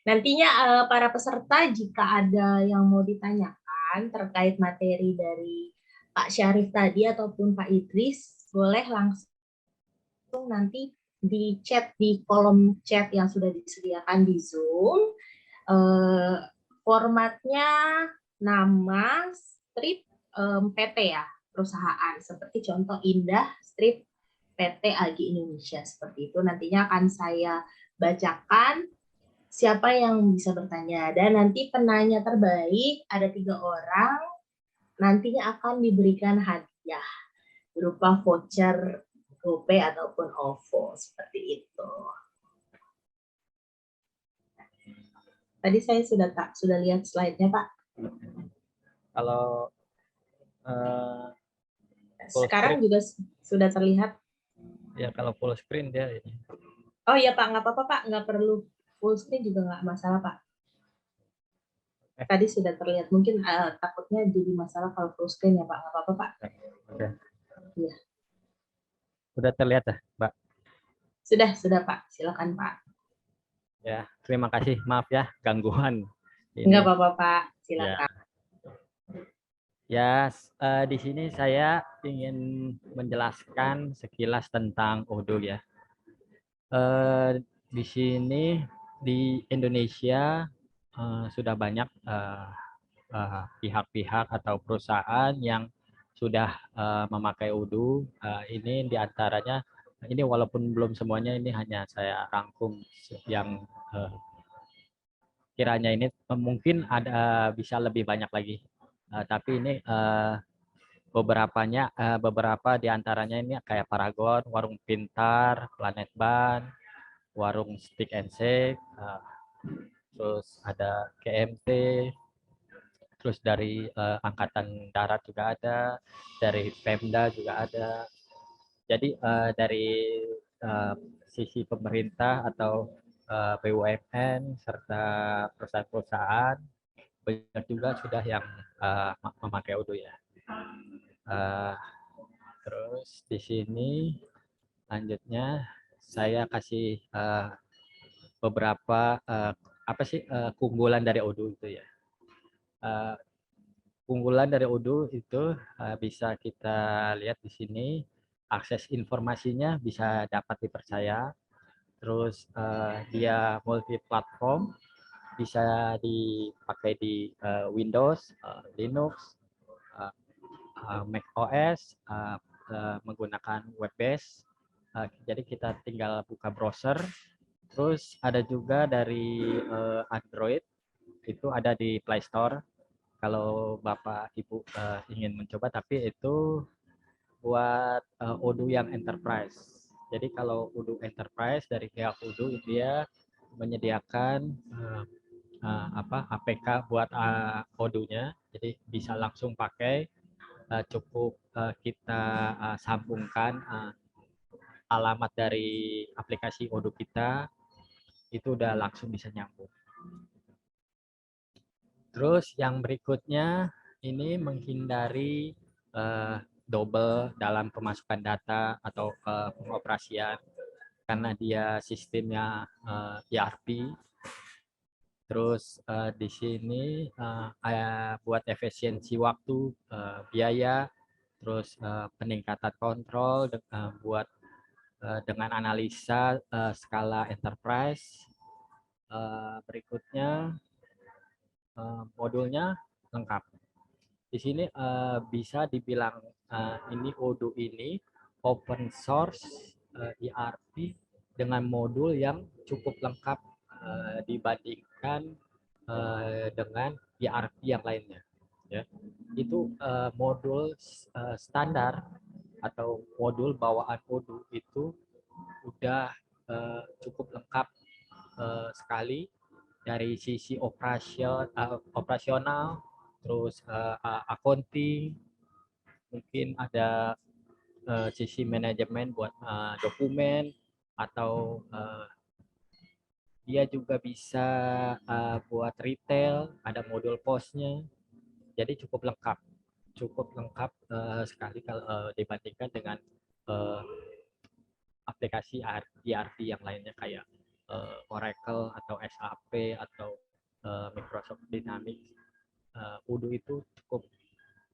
Nantinya para peserta jika ada yang mau ditanyakan terkait materi dari Pak Syarif tadi ataupun Pak Idris, boleh langsung nanti di chat di kolom chat yang sudah disediakan di Zoom. Formatnya nama, strip, PT ya, perusahaan. Seperti contoh Indah, strip PT AG Indonesia, seperti itu. Nantinya akan saya bacakan siapa yang bisa bertanya. Dan nanti penanya terbaik, ada 3 orang, nantinya akan diberikan hadiah berupa voucher GoPay ataupun OVO, seperti itu. Tadi saya sudah lihat slide-nya, Pak. Kalau sekarang screen, juga sudah terlihat. Ya, kalau full screen dia ini. Oh iya Pak, nggak apa-apa Pak, nggak perlu full screen juga nggak masalah Pak. Tadi sudah terlihat, mungkin takutnya jadi masalah kalau full screen ya Pak, nggak apa-apa Pak. Oke. Iya. Sudah terlihat ya, Mbak? Sudah Pak, silakan Pak. Ya, terima kasih. Maaf ya gangguan. Nggak apa-apa Pak, silakan. Ya, di sini saya ingin menjelaskan sekilas tentang Odoo ya. Di sini di Indonesia sudah banyak pihak-pihak atau perusahaan yang sudah memakai Odoo. Ini diantaranya, ini walaupun belum semuanya, ini hanya saya rangkum yang kiranya ini mungkin ada bisa lebih banyak lagi. Tapi ini beberapa diantaranya ini kayak Paragon, Warung Pintar, Planet Ban, Warung Stick and Shake, terus ada KMT, terus dari Angkatan Darat juga ada, dari Pemda juga ada. Jadi dari sisi pemerintah atau BUMN serta perusahaan-perusahaan banyak juga sudah yang memakai Odoo ya. Terus di sini lanjutnya saya kasih beberapa keunggulan dari Odoo itu ya. Keunggulan dari Odoo itu bisa kita lihat di sini, akses informasinya bisa dapat dipercaya. Terus dia multi platform, bisa dipakai di Windows, Linux, Mac OS, menggunakan web base. Jadi kita tinggal buka browser. Terus ada juga dari Android, itu ada di Play Store. Kalau Bapak Ibu ingin mencoba, tapi itu buat Odoo yang enterprise. Jadi kalau Odoo enterprise dari pihak Odoo, dia menyediakan APK buat Odoo-nya, jadi bisa langsung pakai. Cukup kita sambungkan alamat dari aplikasi Odoo kita, itu udah langsung bisa nyambung. Terus yang berikutnya ini menghindari double dalam pemasukan data atau pengoperasian, karena dia sistemnya ERP. Terus di sini buat efisiensi waktu, biaya, terus peningkatan kontrol buat dengan analisa skala enterprise. Berikutnya modulnya lengkap. Di sini bisa dibilang ini Odoo ini open source ERP dengan modul yang cukup lengkap dibandingkan dengan ERP yang lainnya. Ya. Itu modul standar atau modul bawaan Odoo itu udah cukup lengkap sekali dari sisi operasional, terus accounting, mungkin ada sisi manajemen buat dokumen, atau dia juga bisa buat retail, ada modul posnya, jadi cukup lengkap sekali kalau dibandingkan dengan aplikasi ERP yang lainnya kayak Oracle atau SAP atau Microsoft Dynamics. Odoo itu cukup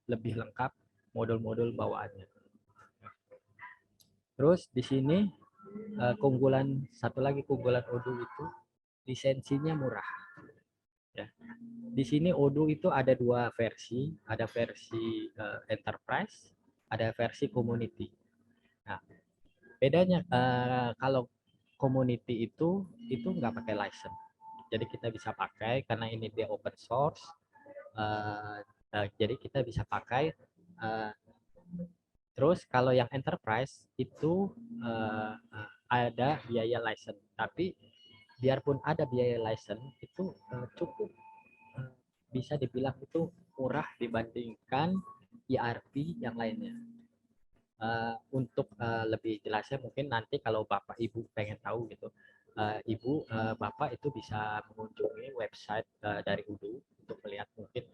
lebih lengkap modul-modul bawaannya. Terus di sini keunggulan Odoo itu lisensinya murah. Ya. Di sini Odoo itu ada dua versi, ada versi enterprise, ada versi community. Nah, bedanya kalau community itu nggak pakai license, jadi kita bisa pakai karena ini dia open source. Jadi kita bisa pakai. Terus kalau yang enterprise itu ada biaya license, tapi biarpun ada biaya license itu cukup bisa dibilang itu murah dibandingkan ERP yang lainnya. Untuk lebih jelasnya mungkin nanti kalau Bapak Ibu pengen tahu gitu, Bapak itu bisa mengunjungi website dari Odoo untuk melihat mungkin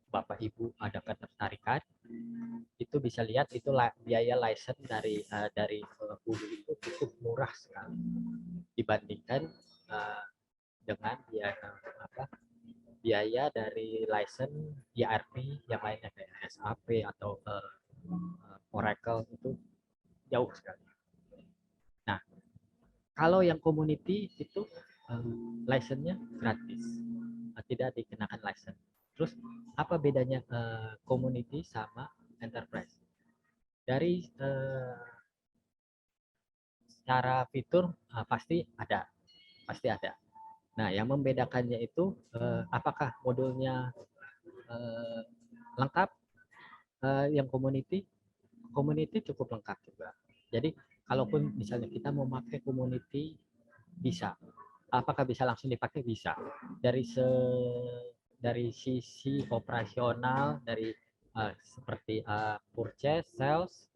Bapak Ibu ada ketertarikan, itu bisa lihat itu biaya license dari Odoo itu cukup murah sekali dibandingkan dengan biaya dari license ERP yang lainnya kayak SAP atau Oracle, itu jauh sekali. Nah, kalau yang community itu license-nya gratis, tidak dikenakan license. Terus apa bedanya community sama enterprise? Dari secara fitur pasti ada. Nah, yang membedakannya itu apakah modulnya lengkap? Yang community cukup lengkap juga. Jadi kalaupun misalnya kita mau pakai community, bisa. Apakah bisa langsung dipakai? Bisa. Dari sisi operasional, dari seperti purchase, sales,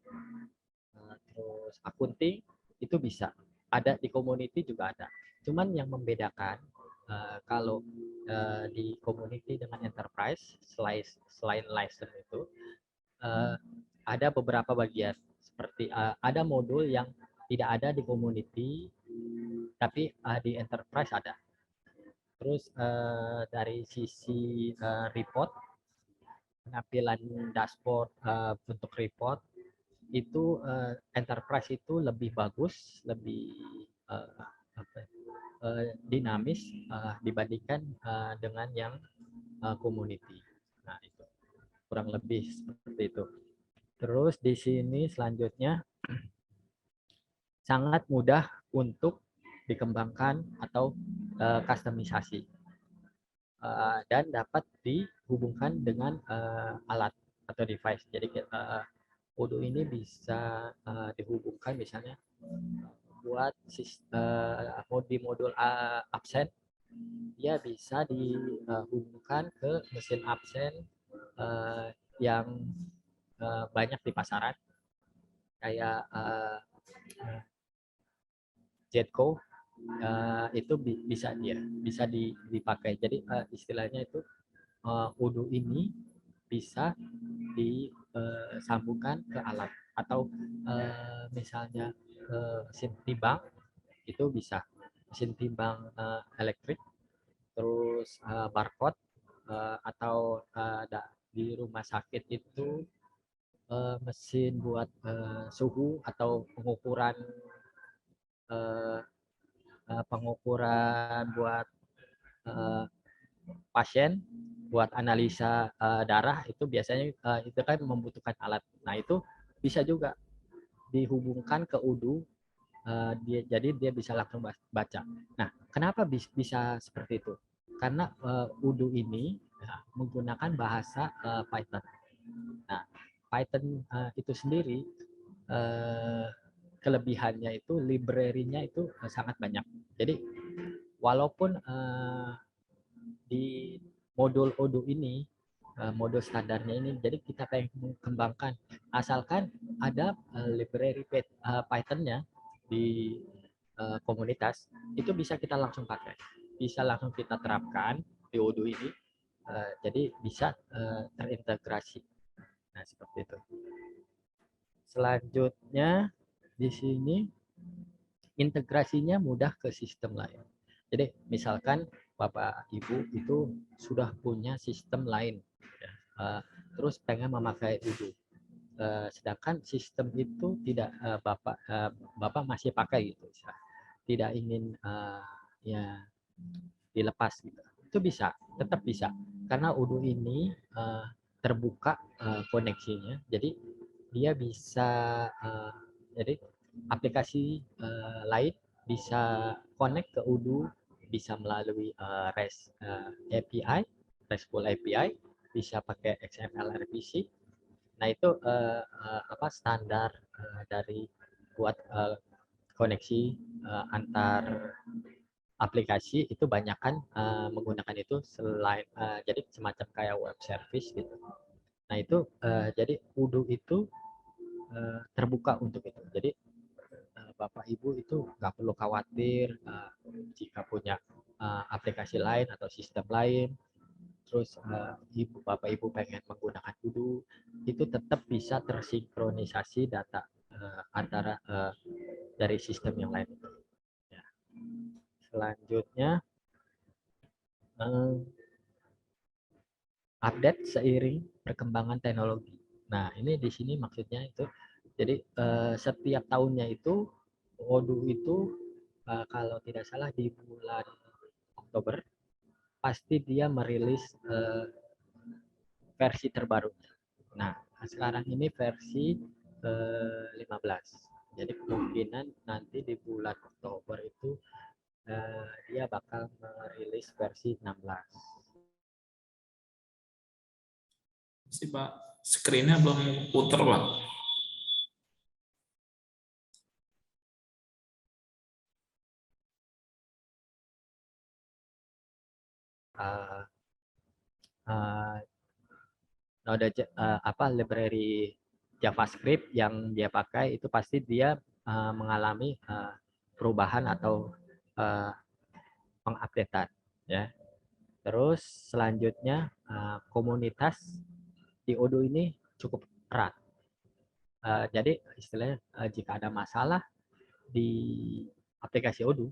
terus accounting, itu bisa. Ada di community juga ada. Cuman yang membedakan kalau di community dengan enterprise selain license itu ada beberapa bagian seperti ada modul yang tidak ada di community tapi di enterprise ada. Terus dari sisi report, penampilan dashboard untuk report itu enterprise itu lebih bagus, lebih dinamis dibandingkan dengan yang community. Nah, itu kurang lebih seperti itu. Terus di sini selanjutnya sangat mudah untuk dikembangkan atau customisasi dan dapat dihubungkan dengan alat atau device. Jadi Odoo ini bisa dihubungkan misalnya buat di modul absen, dia bisa dihubungkan ke mesin absen yang banyak di pasaran kayak Jetco, itu bisa dipakai. Jadi istilahnya itu Odoo ini bisa disambungkan ke alat atau misalnya ke mesin timbang, itu bisa mesin timbang elektrik, terus barcode atau di rumah sakit itu mesin buat suhu atau pengukuran buat pasien, buat analisa darah, itu biasanya itu kan membutuhkan alat. Nah, itu bisa juga dihubungkan ke Odoo, jadi dia bisa langsung baca. Nah, kenapa bisa seperti itu? Karena Odoo ini menggunakan bahasa Python. Nah, Python itu sendiri kelebihannya itu library-nya itu sangat banyak. Jadi walaupun di modul Odoo ini, modul standarnya ini, jadi kita pengen mengembangkan, asalkan ada library Python-nya di komunitas, itu bisa kita langsung pakai, bisa langsung kita terapkan di Odoo ini, jadi bisa terintegrasi. Nah, seperti itu. Selanjutnya di sini integrasinya mudah ke sistem lain. Jadi misalkan Bapak Ibu itu sudah punya sistem lain, terus pengen memakai Odoo, sedangkan sistem itu tidak Bapak masih pakai gitu, tidak ingin ya dilepas gitu, itu bisa, tetap bisa, karena Odoo ini terbuka koneksinya, jadi dia bisa jadi aplikasi lain bisa connect ke Odoo, bisa melalui REST API, RESTful API, bisa pakai XML RPC. Nah, itu standar dari buat koneksi antar aplikasi itu banyak kan menggunakan itu selain jadi semacam kayak web service gitu. Nah, itu jadi Odoo itu terbuka untuk itu. Jadi Bapak Ibu itu nggak perlu khawatir jika punya aplikasi lain atau sistem lain, terus Bapak Ibu pengen menggunakan Odoo, itu tetap bisa tersinkronisasi data antara dari sistem yang lain. Ya. Selanjutnya update seiring perkembangan teknologi. Nah, ini di sini maksudnya itu, jadi setiap tahunnya itu Odoo itu kalau tidak salah di bulan Oktober pasti dia merilis versi terbaru. Nah, sekarang ini versi 15. Jadi kemungkinan nanti di bulan Oktober itu dia bakal merilis versi 16. Si Pak, screen-nya belum puter, Pak. Library JavaScript yang dia pakai itu pasti dia mengalami perubahan atau pengupdatean ya. Terus selanjutnya komunitas di Odoo ini cukup erat. Jadi istilahnya jika ada masalah di aplikasi Odoo,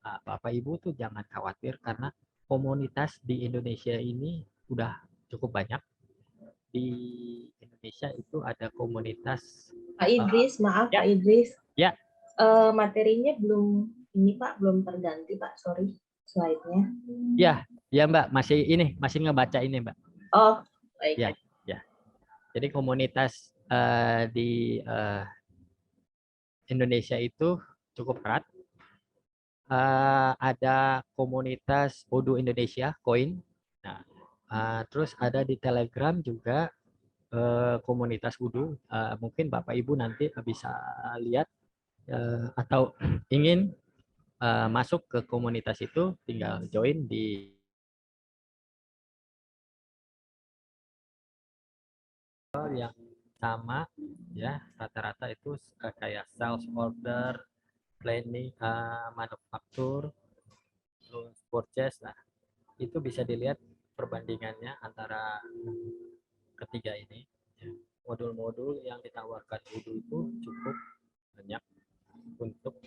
Bapak Ibu tuh jangan khawatir karena komunitas di Indonesia ini udah cukup banyak. Di Indonesia itu ada komunitas. Pak Idris, maaf ya. Pak Idris. Ya. Materinya belum ini Pak, belum terganti Pak, sorry slide-nya. Ya Mbak, masih ngebaca ini Mbak. Oh, baik. Ya. Jadi komunitas di Indonesia itu cukup erat. Ada komunitas Odoo Indonesia, Koin. Nah, terus ada di Telegram juga komunitas Odoo. Mungkin Bapak Ibu nanti bisa lihat atau ingin masuk ke komunitas itu, tinggal join di yang sama ya, rata-rata itu kayak sales order, planning, manufaktur, terus purchase. Nah, itu bisa dilihat perbandingannya antara ketiga ini. Modul-modul yang ditawarkan Odoo itu cukup banyak untuk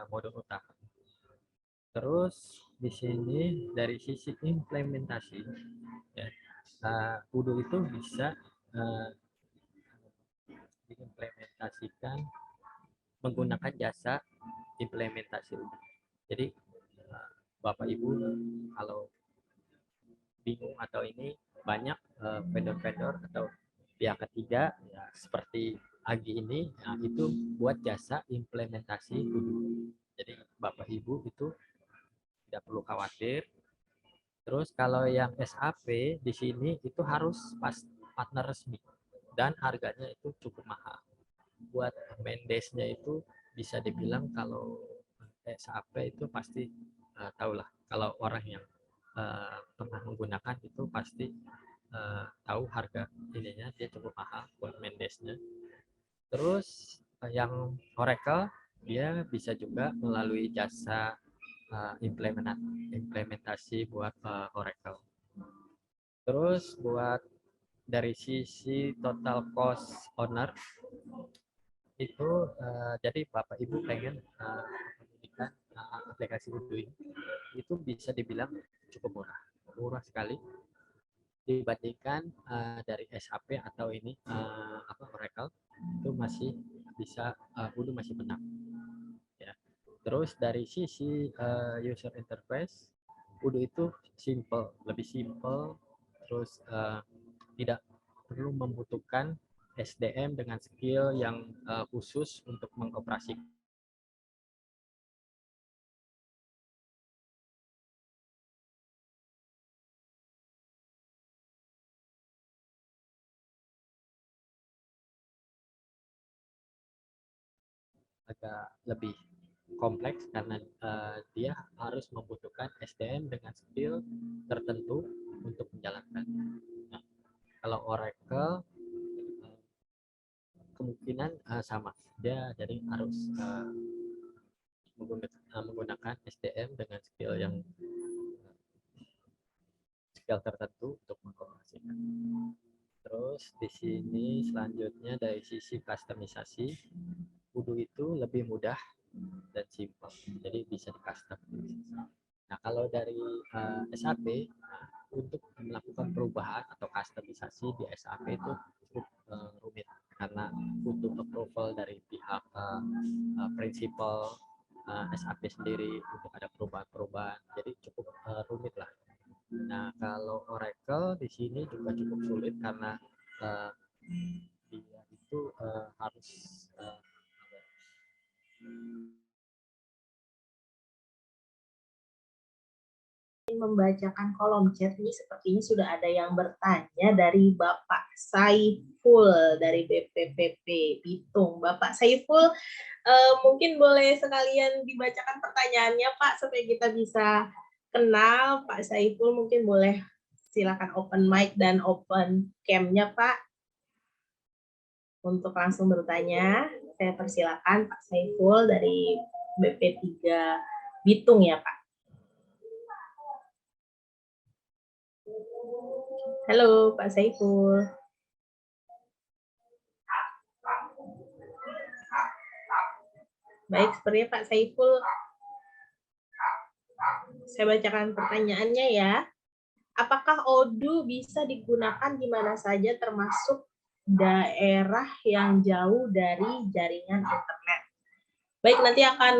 modul utama. Terus di sini dari sisi implementasi, ya, Odoo itu bisa diimplementasikan menggunakan jasa implementasi Odoo. Jadi Bapak Ibu kalau bingung atau ini, banyak vendor-vendor atau pihak ketiga ya, seperti Agi ini, nah, itu buat jasa implementasi Odoo. Jadi Bapak Ibu itu tidak perlu khawatir. Terus kalau yang SAP di sini itu harus partner resmi dan harganya itu cukup mahal. Buat Mendes-nya itu bisa dibilang kalau SAP itu pasti tahulah, kalau orang yang pernah menggunakan itu pasti tahu harga ininya dia cukup mahal buat Mendes-nya. Terus yang Oracle dia bisa juga melalui jasa implementasi buat Oracle. Terus buat dari sisi total cost owner itu jadi Bapak Ibu pengen menggunakan aplikasi Odoo ini, itu bisa dibilang cukup murah sekali dibandingkan dari SAP atau ini Oracle, itu masih bisa Odoo masih menang ya. Terus dari sisi user interface Odoo itu lebih simple, terus tidak perlu membutuhkan SDM dengan skill yang khusus untuk mengoperasikan. Agak lebih kompleks karena dia harus membutuhkan SDM dengan skill tertentu untuk menjalankan. Nah, kalau Oracle kemungkinan sama, dia jadi harus menggunakan SDM dengan skill tertentu untuk mengoperasikan. Terus di sini selanjutnya dari sisi customisasi, Odoo itu lebih mudah dan simpel, jadi bisa di custom. Nah kalau dari SAP untuk melakukan perubahan atau customisasi di SAP itu cukup rumit karena butuh approval dari pihak prinsipal SAP sendiri untuk ada perubahan-perubahan, jadi cukup rumit lah. Nah kalau Oracle di sini juga cukup sulit karena dia itu harus membacakan kolom chat ini, sepertinya sudah ada yang bertanya dari Bapak Saiful dari BPPP Bitung. Bapak Saiful, mungkin boleh sekalian dibacakan pertanyaannya Pak supaya kita bisa kenal Pak Saiful. Mungkin boleh silakan open mic dan open cam-nya Pak untuk langsung bertanya. Saya persilakan Pak Saiful dari BP3 Bitung ya Pak. Halo Pak Saiful. Baik, sepertinya Pak Saiful. Saya bacakan pertanyaannya ya. Apakah Odoo bisa digunakan di mana saja termasuk daerah yang jauh dari jaringan internet? Baik, nanti akan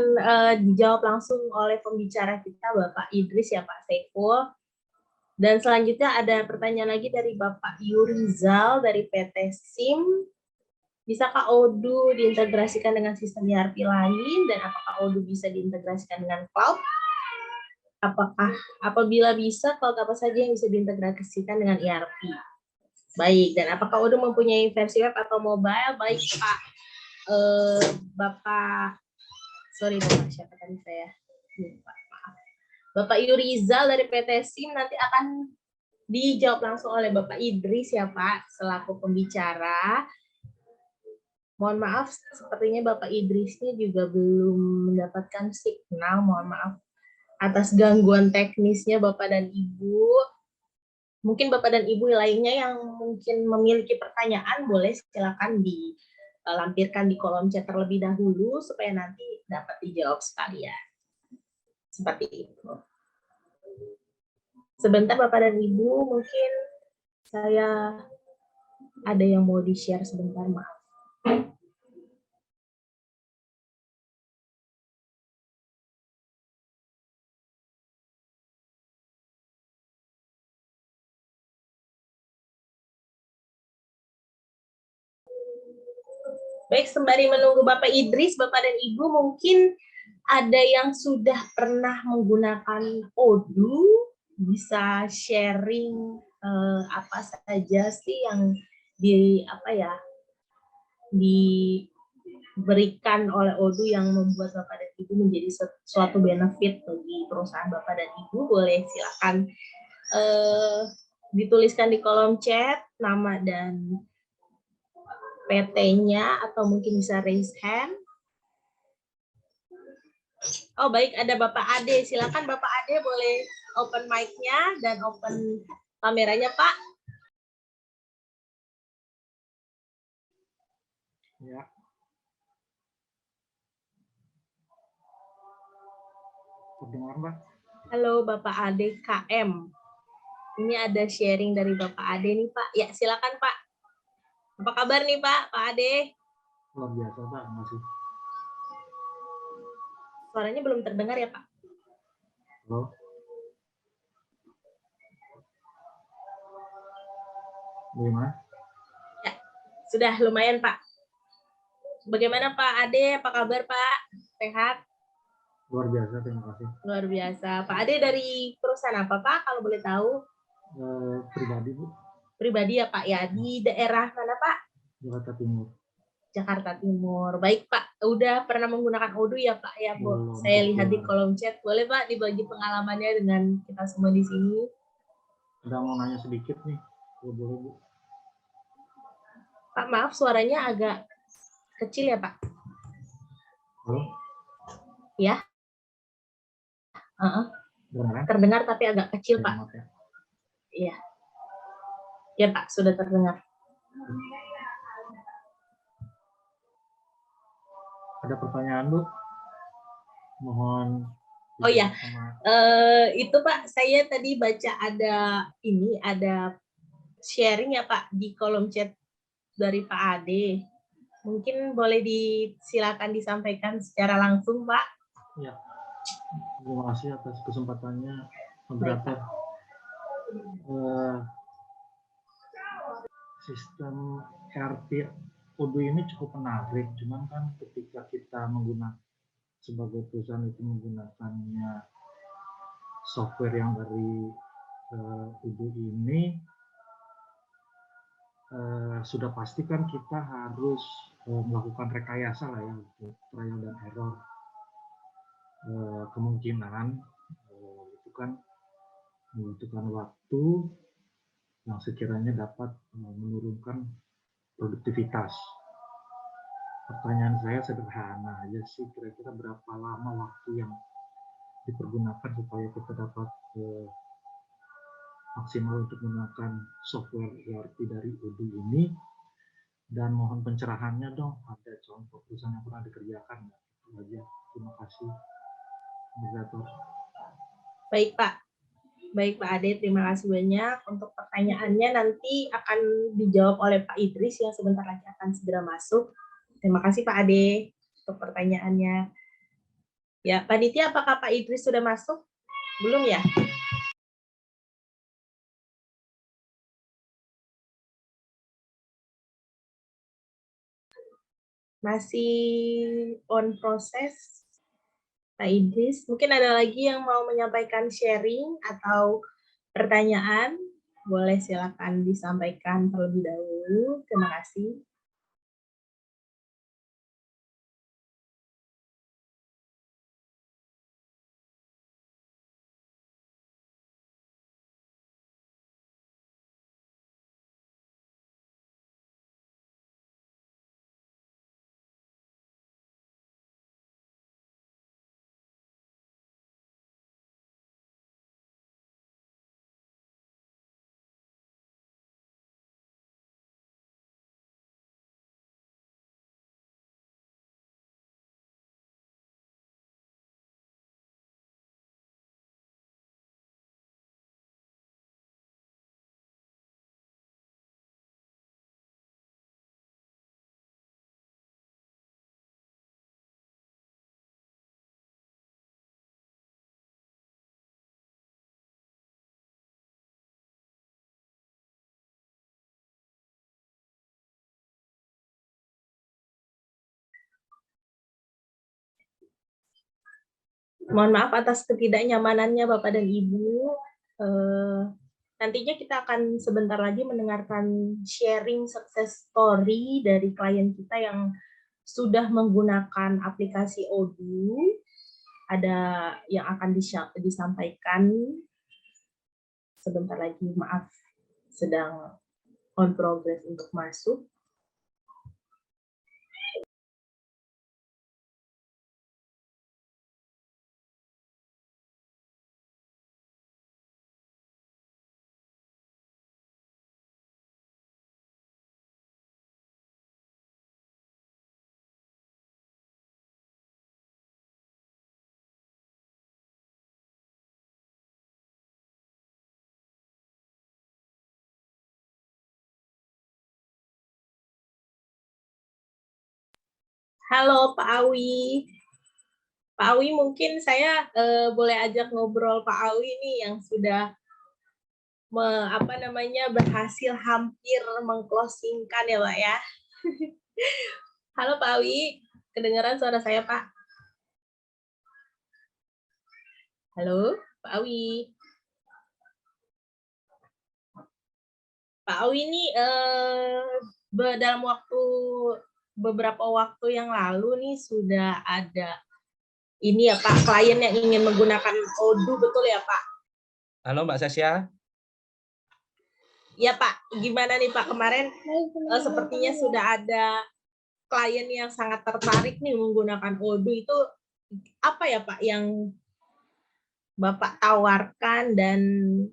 dijawab langsung oleh pembicara kita Bapak Idris ya Pak Saiful. Dan selanjutnya ada pertanyaan lagi dari Bapak Yurizal dari PT SIM. Bisakah Odoo diintegrasikan dengan sistem ERP lain dan apakah Odoo bisa diintegrasikan dengan cloud? Apabila bisa, cloud apa saja yang bisa diintegrasikan dengan ERP? Baik, dan apakah Odoo mempunyai versi web atau mobile? Baik, Pak. Bapak, siapa tadi saya? Lupa, maaf. Bapak Yurizal dari PT SIM nanti akan dijawab langsung oleh Bapak Idris ya Pak, selaku pembicara. Mohon maaf, sepertinya Bapak Idrisnya juga belum mendapatkan signal. Mohon maaf atas gangguan teknisnya Bapak dan Ibu. Mungkin Bapak dan Ibu lainnya yang mungkin memiliki pertanyaan, boleh silakan dilampirkan di kolom chat terlebih dahulu supaya nanti dapat dijawab sekalian. Seperti itu. Sebentar Bapak dan Ibu, mungkin saya ada yang mau di-share sebentar, maaf. Baik, sembari menunggu Bapak Idris, Bapak dan Ibu mungkin ada yang sudah pernah menggunakan Odoo, bisa sharing apa saja sih yang diberikan oleh Odoo yang membuat Bapak dan Ibu menjadi suatu benefit bagi perusahaan Bapak dan Ibu. Boleh silakan dituliskan di kolom chat nama dan PT-nya atau mungkin bisa raise hand. Oh baik, ada Bapak Ade. Silakan Bapak Ade boleh open mic-nya dan open kameranya Pak. Ya. Terdengar, Mbak? Halo Bapak Ade KM. Ini ada sharing dari Bapak Ade nih Pak. Ya silakan Pak. Apa kabar nih Pak Ade? Luar biasa, Pak. Masih. Suaranya belum terdengar ya Pak? Halo? Bagaimana? Ya, sudah lumayan Pak. Bagaimana Pak Ade? Apa kabar Pak? Sehat? Luar biasa, terima kasih. Luar biasa. Pak Ade dari perusahaan apa Pak kalau boleh tahu? Pribadi, Bu. Pribadi ya Pak ya. Di daerah mana Pak? Jakarta Timur. Jakarta Timur. Baik Pak, udah pernah menggunakan Odoo ya Pak ya, Bu? Belum, Saya lihat di kolom chat. Boleh Pak dibagi pengalamannya dengan kita semua di sini? Udah mau nanya sedikit nih, kalau boleh Bu. Pak maaf suaranya agak kecil ya Pak. Halo? Ya. Terdengar tapi agak kecil Pak. Iya. Ya Pak, sudah terdengar. Ada pertanyaan Bu? Mohon. Oh ya, itu Pak, saya tadi baca ada sharing ya Pak di kolom chat dari Pak Ade. Mungkin boleh silakan disampaikan secara langsung Pak. Ya. Terima kasih atas kesempatannya, moderator. Sistem ERP Odoo ini cukup menarik, cuman kan ketika kita menggunakan sebagai perusahaan itu menggunakannya software yang dari Odoo ini, sudah pasti kan kita harus melakukan rekayasa lah ya, untuk trial dan error. Kemungkinan itu kan membutuhkan waktu yang sekiranya dapat menurunkan produktivitas. Pertanyaan saya sederhana aja sih, kira-kira berapa lama waktu yang dipergunakan supaya kita dapat maksimal untuk menggunakan software ERP dari Odoo ini, dan mohon pencerahannya dong, ada contoh perusahaan yang pernah dikerjakan nggak? Itu aja. Terima kasih, moderator. Baik Pak. Baik Pak Ade, terima kasih banyak. Untuk pertanyaannya nanti akan dijawab oleh Pak Idris yang sebentar lagi akan segera masuk. Terima kasih Pak Ade untuk pertanyaannya. Ya, panitia, apakah Pak Idris sudah masuk? Belum ya? Masih on proses. Pak Idris, mungkin ada lagi yang mau menyampaikan sharing atau pertanyaan? Boleh silakan disampaikan terlebih dahulu. Terima kasih. Mohon maaf atas ketidaknyamanannya Bapak dan Ibu. Nantinya kita akan sebentar lagi mendengarkan sharing success story dari klien kita yang sudah menggunakan aplikasi Odoo. Ada yang akan disampaikan sebentar lagi, maaf, sedang on progress untuk masuk. Halo Pak Awi. Pak Awi, mungkin saya boleh ajak ngobrol Pak Awi nih yang sudah berhasil hampir mengclosingkan ya Pak ya. Halo Pak Awi, kedengaran suara saya Pak? Halo Pak Awi. Pak Awi ini dalam beberapa waktu yang lalu nih sudah ada ini ya Pak, klien yang ingin menggunakan Odoo, betul ya Pak? Halo Mbak Sasya. Ya Pak, gimana nih Pak, kemarin sepertinya sudah ada klien yang sangat tertarik nih menggunakan Odoo, itu apa ya Pak yang Bapak tawarkan dan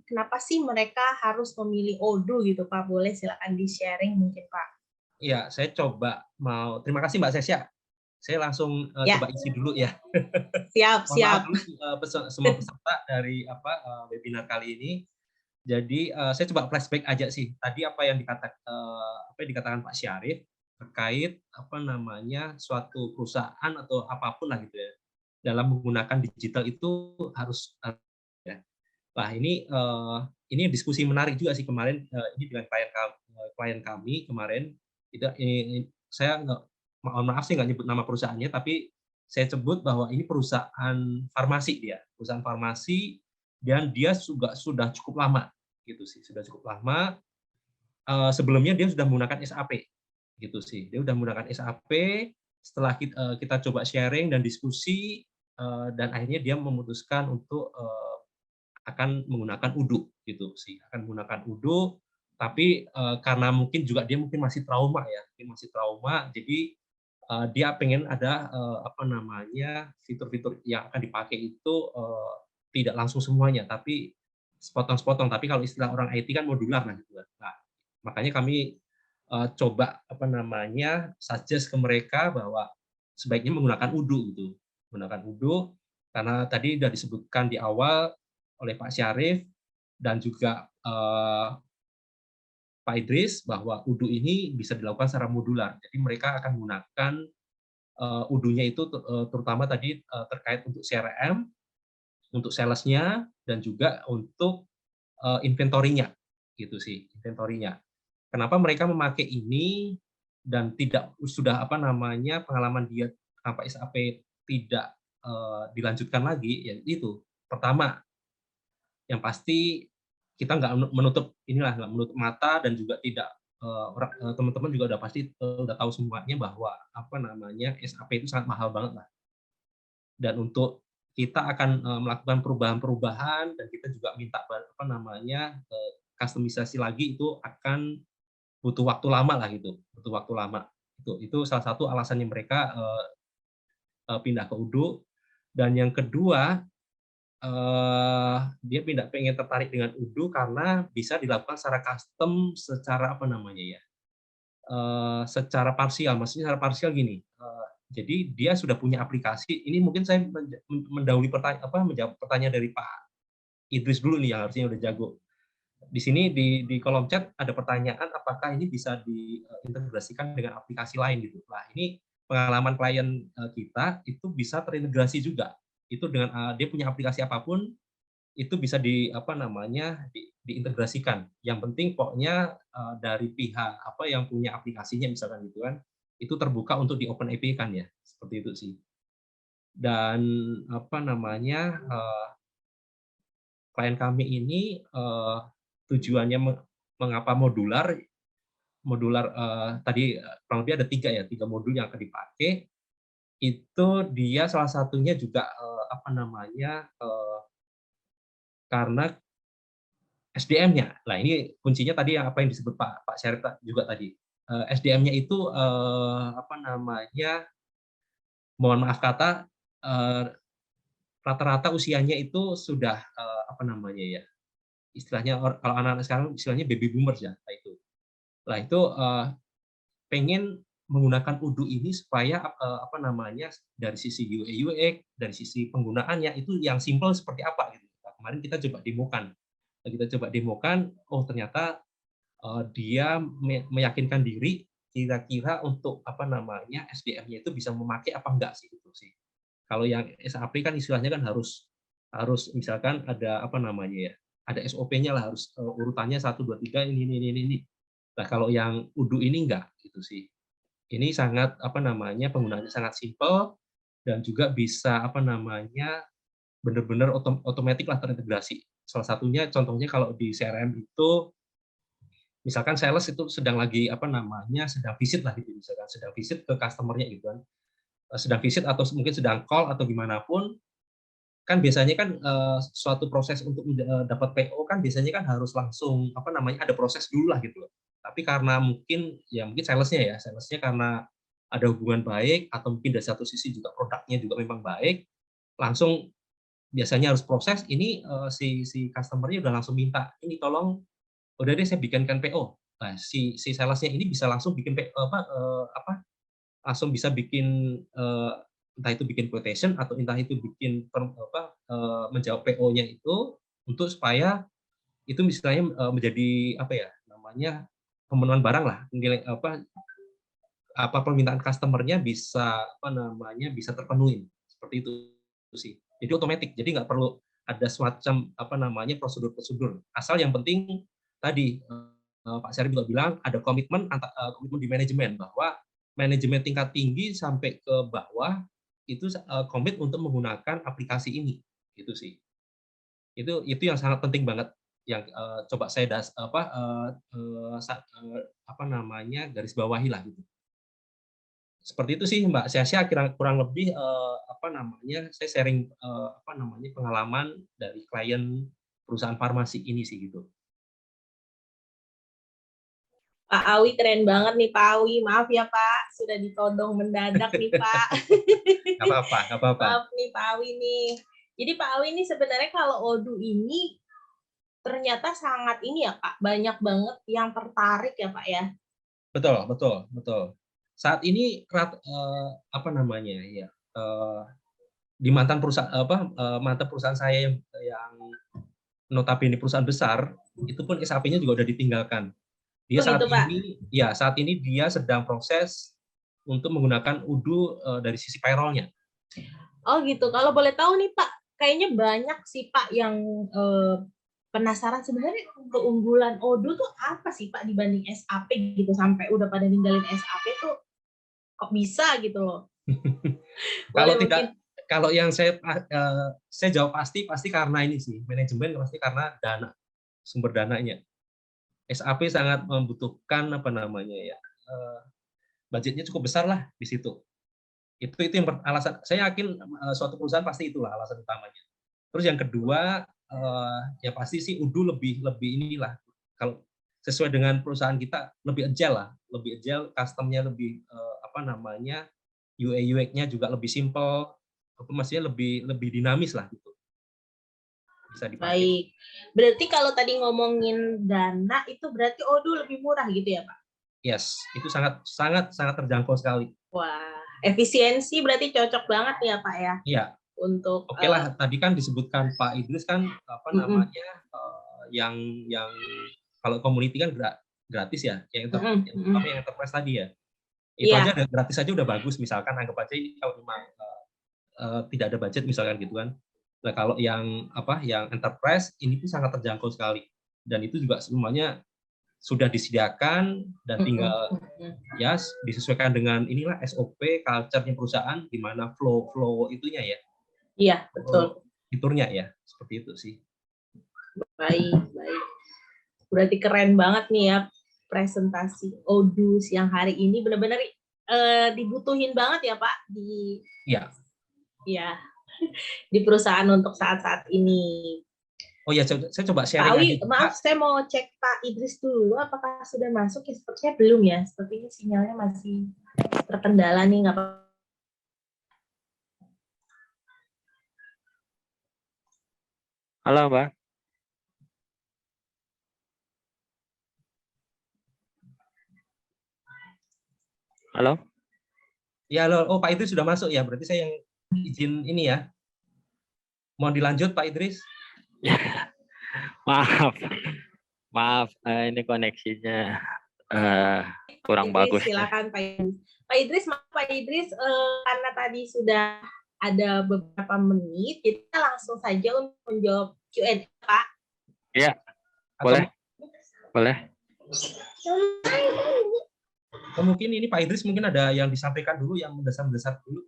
kenapa sih mereka harus memilih Odoo gitu Pak? Boleh silakan di-sharing mungkin Pak. Iya, saya coba terima kasih Mbak Sasya. Saya langsung coba isi dulu ya. Siap. Maaf dulu semua peserta dari webinar kali ini. Jadi saya coba flashback aja sih. Tadi apa yang dikatakan Pak Syarif terkait suatu perusahaan atau apapun lah gitu ya. Dalam menggunakan digital itu harus ya. Nah, ini diskusi menarik juga sih kemarin ini dengan klien kami kemarin. Saya mohon maaf sih nggak nyebut nama perusahaannya, tapi saya sebut bahwa ini perusahaan farmasi dan dia sudah cukup lama gitu sih, sudah cukup lama. Sebelumnya dia sudah menggunakan SAP gitu sih, dia sudah menggunakan SAP. Setelah kita coba sharing dan diskusi dan akhirnya dia memutuskan untuk akan menggunakan Odoo gitu sih, akan menggunakan Odoo. Tapi karena dia mungkin masih trauma ya, jadi dia pengen ada fitur-fitur yang akan dipakai itu tidak langsung semuanya, tapi sepotong-sepotong, tapi kalau istilah orang IT kan modular nah gitu. Nah, makanya kami coba apa namanya suggest ke mereka bahwa sebaiknya menggunakan Udo gitu. Menggunakan Udo karena tadi sudah disebutkan di awal oleh Pak Syarif dan juga Pak Idris bahwa Udo ini bisa dilakukan secara modular. Jadi mereka akan menggunakan Udo-nya itu terutama tadi terkait untuk CRM, untuk sales-nya dan juga untuk inventory-nya gitu sih, inventory-nya. Kenapa mereka memakai ini dan tidak sudah apa namanya pengalaman dia apa SAP tidak dilanjutkan lagi ya itu. Pertama, yang pasti kita nggak menutup inilah nggak menutup mata dan juga tidak teman-teman juga udah pasti udah tahu semuanya bahwa apa namanya SAP itu sangat mahal banget lah. Dan untuk kita akan melakukan perubahan-perubahan dan kita juga minta apa namanya kustomisasi lagi itu akan butuh waktu lama lah gitu, butuh waktu lama. Itu salah satu alasannya mereka pindah ke Udo. Dan yang kedua, dia pengen tertarik dengan Udo karena bisa dilakukan secara custom, secara apa namanya ya, secara parsial. Maksudnya secara parsial gini. Jadi dia sudah punya aplikasi. Ini mungkin saya mendahului menjawab pertanyaan dari Pak Idris dulu nih yang harusnya udah jago. Di sini di kolom chat ada pertanyaan apakah ini bisa diintegrasikan dengan aplikasi lain gitu. Nah, ini pengalaman klien kita itu bisa terintegrasi juga. Itu dengan dia punya aplikasi apapun itu bisa di apa namanya diintegrasikan. Yang penting pokoknya dari pihak apa yang punya aplikasinya misalkan gitu kan, itu terbuka untuk di open API kan ya. Seperti itu sih. Dan apa namanya klien kami ini tujuannya mengapa modular tadi kurang lebih ada 3 modul yang akan dipakai. Itu dia salah satunya juga apa namanya karena SDM-nya. Nah, ini kuncinya tadi apa yang disebut Pak Syarif juga tadi. SDM-nya itu apa namanya mohon maaf kata rata-rata usianya itu sudah apa namanya ya, istilahnya kalau anak-anak sekarang istilahnya baby boomers ya, itu. Nah, itu pengen menggunakan Udo ini supaya apa namanya dari sisi UI UX, dari sisi penggunaannya itu yang simple seperti apa gitu. Nah, kemarin kita coba demokan, oh ternyata dia meyakinkan diri kira-kira untuk apa namanya SDM-nya itu bisa memakai apa enggak sih itu sih. Kalau yang SAP kan istilahnya kan harus misalkan ada apa namanya ya, ada SOP-nya lah harus urutannya 1 2 3 ini. Nah, kalau yang Udo ini enggak gitu sih. Ini sangat apa namanya penggunaannya sangat simpel dan juga bisa apa namanya benar-benar otomatis lah terintegrasi. Salah satunya contohnya kalau di CRM itu misalkan sales itu sedang lagi apa namanya sedang visit lah gitu misalkan sedang visit ke customer-nya gitu kan. Sedang visit atau mungkin sedang call atau gimana pun kan biasanya kan suatu proses untuk dapat PO kan biasanya kan harus langsung apa namanya ada proses dulu lah gitu loh. Tapi karena mungkin salesnya karena ada hubungan baik atau mungkin dari satu sisi juga produknya juga memang baik, langsung biasanya harus proses ini si customer-nya udah langsung minta ini tolong udah deh saya bikinkan PO. Nah, si salesnya ini bisa langsung bikin langsung bisa bikin entah itu bikin quotation atau entah itu bikin menjawab PO-nya itu untuk supaya itu misalnya menjadi apa ya namanya pemenuhan barang lah nilai apa permintaan customer-nya bisa apa namanya bisa terpenuhi seperti itu sih. Jadi otomatis jadi nggak perlu ada semacam apa namanya prosedur-prosedur asal yang penting tadi Pak Syarif juga bilang ada komitmen di manajemen bahwa manajemen tingkat tinggi sampai ke bawah itu komit untuk menggunakan aplikasi ini gitu sih. Itu yang sangat penting banget yang coba saya apa namanya garis bawahi lah gitu. Seperti itu sih Mbak Syasya kurang lebih apa namanya saya sharing apa namanya pengalaman dari klien perusahaan farmasi ini sih gitu. Pak Awi keren banget nih Pak Awi. Maaf ya Pak, sudah ditodong mendadak nih Pak. Nggak apa-apa. Maaf nih Pak Awi nih. Jadi Pak Awi ini sebenarnya kalau Odoo ini ternyata sangat ini ya Pak, banyak banget yang tertarik ya Pak ya. Betul, betul, betul. Saat ini apa namanya ya, di mantan perusahaan saya yang notabene perusahaan besar, itu pun SAP-nya juga udah ditinggalkan. Oh gitu Pak. Saat ini dia sedang proses untuk menggunakan Odoo dari sisi payroll-nya. Oh gitu. Kalau boleh tahu nih Pak, kayaknya banyak sih Pak yang penasaran sebenarnya keunggulan Odoo tuh apa sih Pak dibanding SAP gitu, sampai udah pada ninggalin SAP tuh kok bisa gitu loh. Kalau Boleh tidak, mungkin. kalau yang saya jawab pasti karena ini sih, manajemen pasti karena sumber dananya. SAP sangat membutuhkan apa namanya ya, budgetnya cukup besar lah di situ. Itu yang alasan. Saya yakin suatu perusahaan pasti itulah alasan utamanya. Terus yang kedua, ya pasti sih Odoo lebih inilah, kalau sesuai dengan perusahaan kita lebih agile lah, lebih agile, custom-nya lebih apa namanya, UI UX-nya juga lebih simple, maksudnya lebih dinamis lah gitu. Bisa dipakai. Baik. Berarti kalau tadi ngomongin dana itu berarti Odoo lebih murah gitu ya Pak? Yes, itu sangat terjangkau sekali. Wah, efisiensi berarti cocok banget ya Pak ya? Iya. Untuk Oke lah, tadi kan disebutkan Pak Idris kan apa namanya, yang kalau community kan gratis ya, yang enterprise tadi ya. Itu aja gratis aja udah bagus, misalkan anggap aja ini kalau memang tidak ada budget misalkan gitu kan. Nah, kalau yang enterprise ini pun sangat terjangkau sekali, dan itu juga semuanya sudah disediakan dan tinggal ya disesuaikan dengan inilah SOP, culture-nya perusahaan, gimana flow itunya ya. Iya, betul. Fiturnya ya, seperti itu sih. Baik. Berarti keren banget nih ya presentasi Odoo siang hari ini, benar-benar dibutuhin banget ya Pak di di perusahaan untuk saat-saat ini. Oh ya, saya coba sharing Pak Awi, lagi. maaf, saya mau cek Pak Idris dulu, apakah sudah masuk? Ya, sepertinya belum ya, sepertinya sinyalnya masih terkendala nih, nggak apa-apa. Halo, Mbak. Halo? Ya, halo. Oh, Pak Idris sudah masuk ya, berarti saya yang izin ini ya. Mau dilanjut Pak Idris? Maaf, ini koneksinya kurang Idris, bagus. Silakan Pak Idris. Pak Idris, karena tadi sudah ada beberapa menit, kita langsung saja untuk menjawab Q&A, Pak. Iya, boleh. Mungkin ini Pak Idris mungkin ada yang disampaikan dulu, yang mendasar dulu.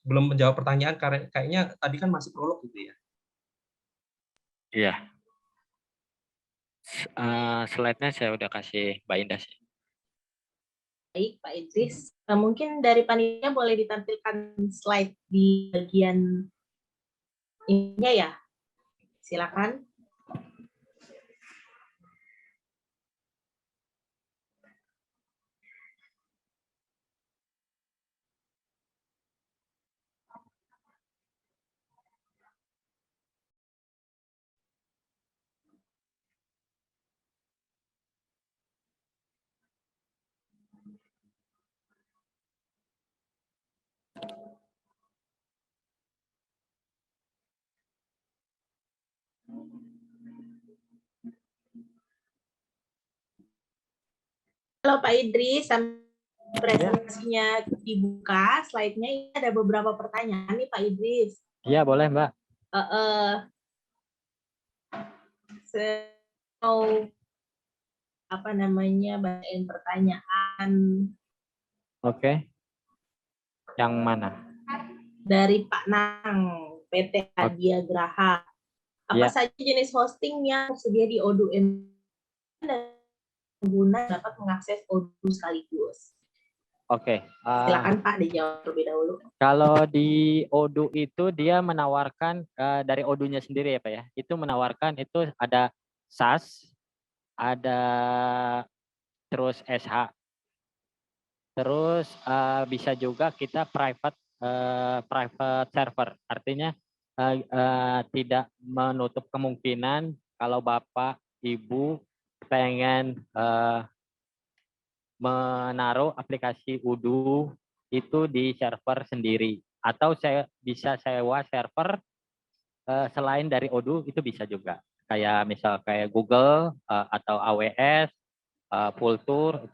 Belum menjawab pertanyaan, karena kayaknya tadi kan masih prolog gitu ya. Iya. Slide-nya saya udah kasih Mbak Indah sih. Baik, Pak Idris. Mungkin dari panitia boleh ditampilkan slide di bagian ininya ya. Silakan. Halo Pak Idris, presentasinya dibuka, slide-nya ini ada beberapa pertanyaan nih Pak Idris. Iya, boleh Mbak. Saya mau bacain pertanyaan. Oke. Yang mana? Dari Pak Nang, PT Adia Graha. Apa saja jenis hosting yang tersedia di Odoo dan pengguna dapat mengakses Odoo sekaligus? Oke. Silakan Pak dijawab terlebih dahulu. Kalau di Odoo itu dia menawarkan dari Odoo-nya sendiri ya Pak ya. Itu menawarkan itu ada SaaS, ada terus SH. Terus bisa juga kita private server. Artinya tidak menutup kemungkinan kalau Bapak Ibu pengen menaruh aplikasi Udu itu di server sendiri, atau saya bisa sewa server selain dari Odoo, itu bisa juga. Kayak misal kayak Google atau AWS, Vultr,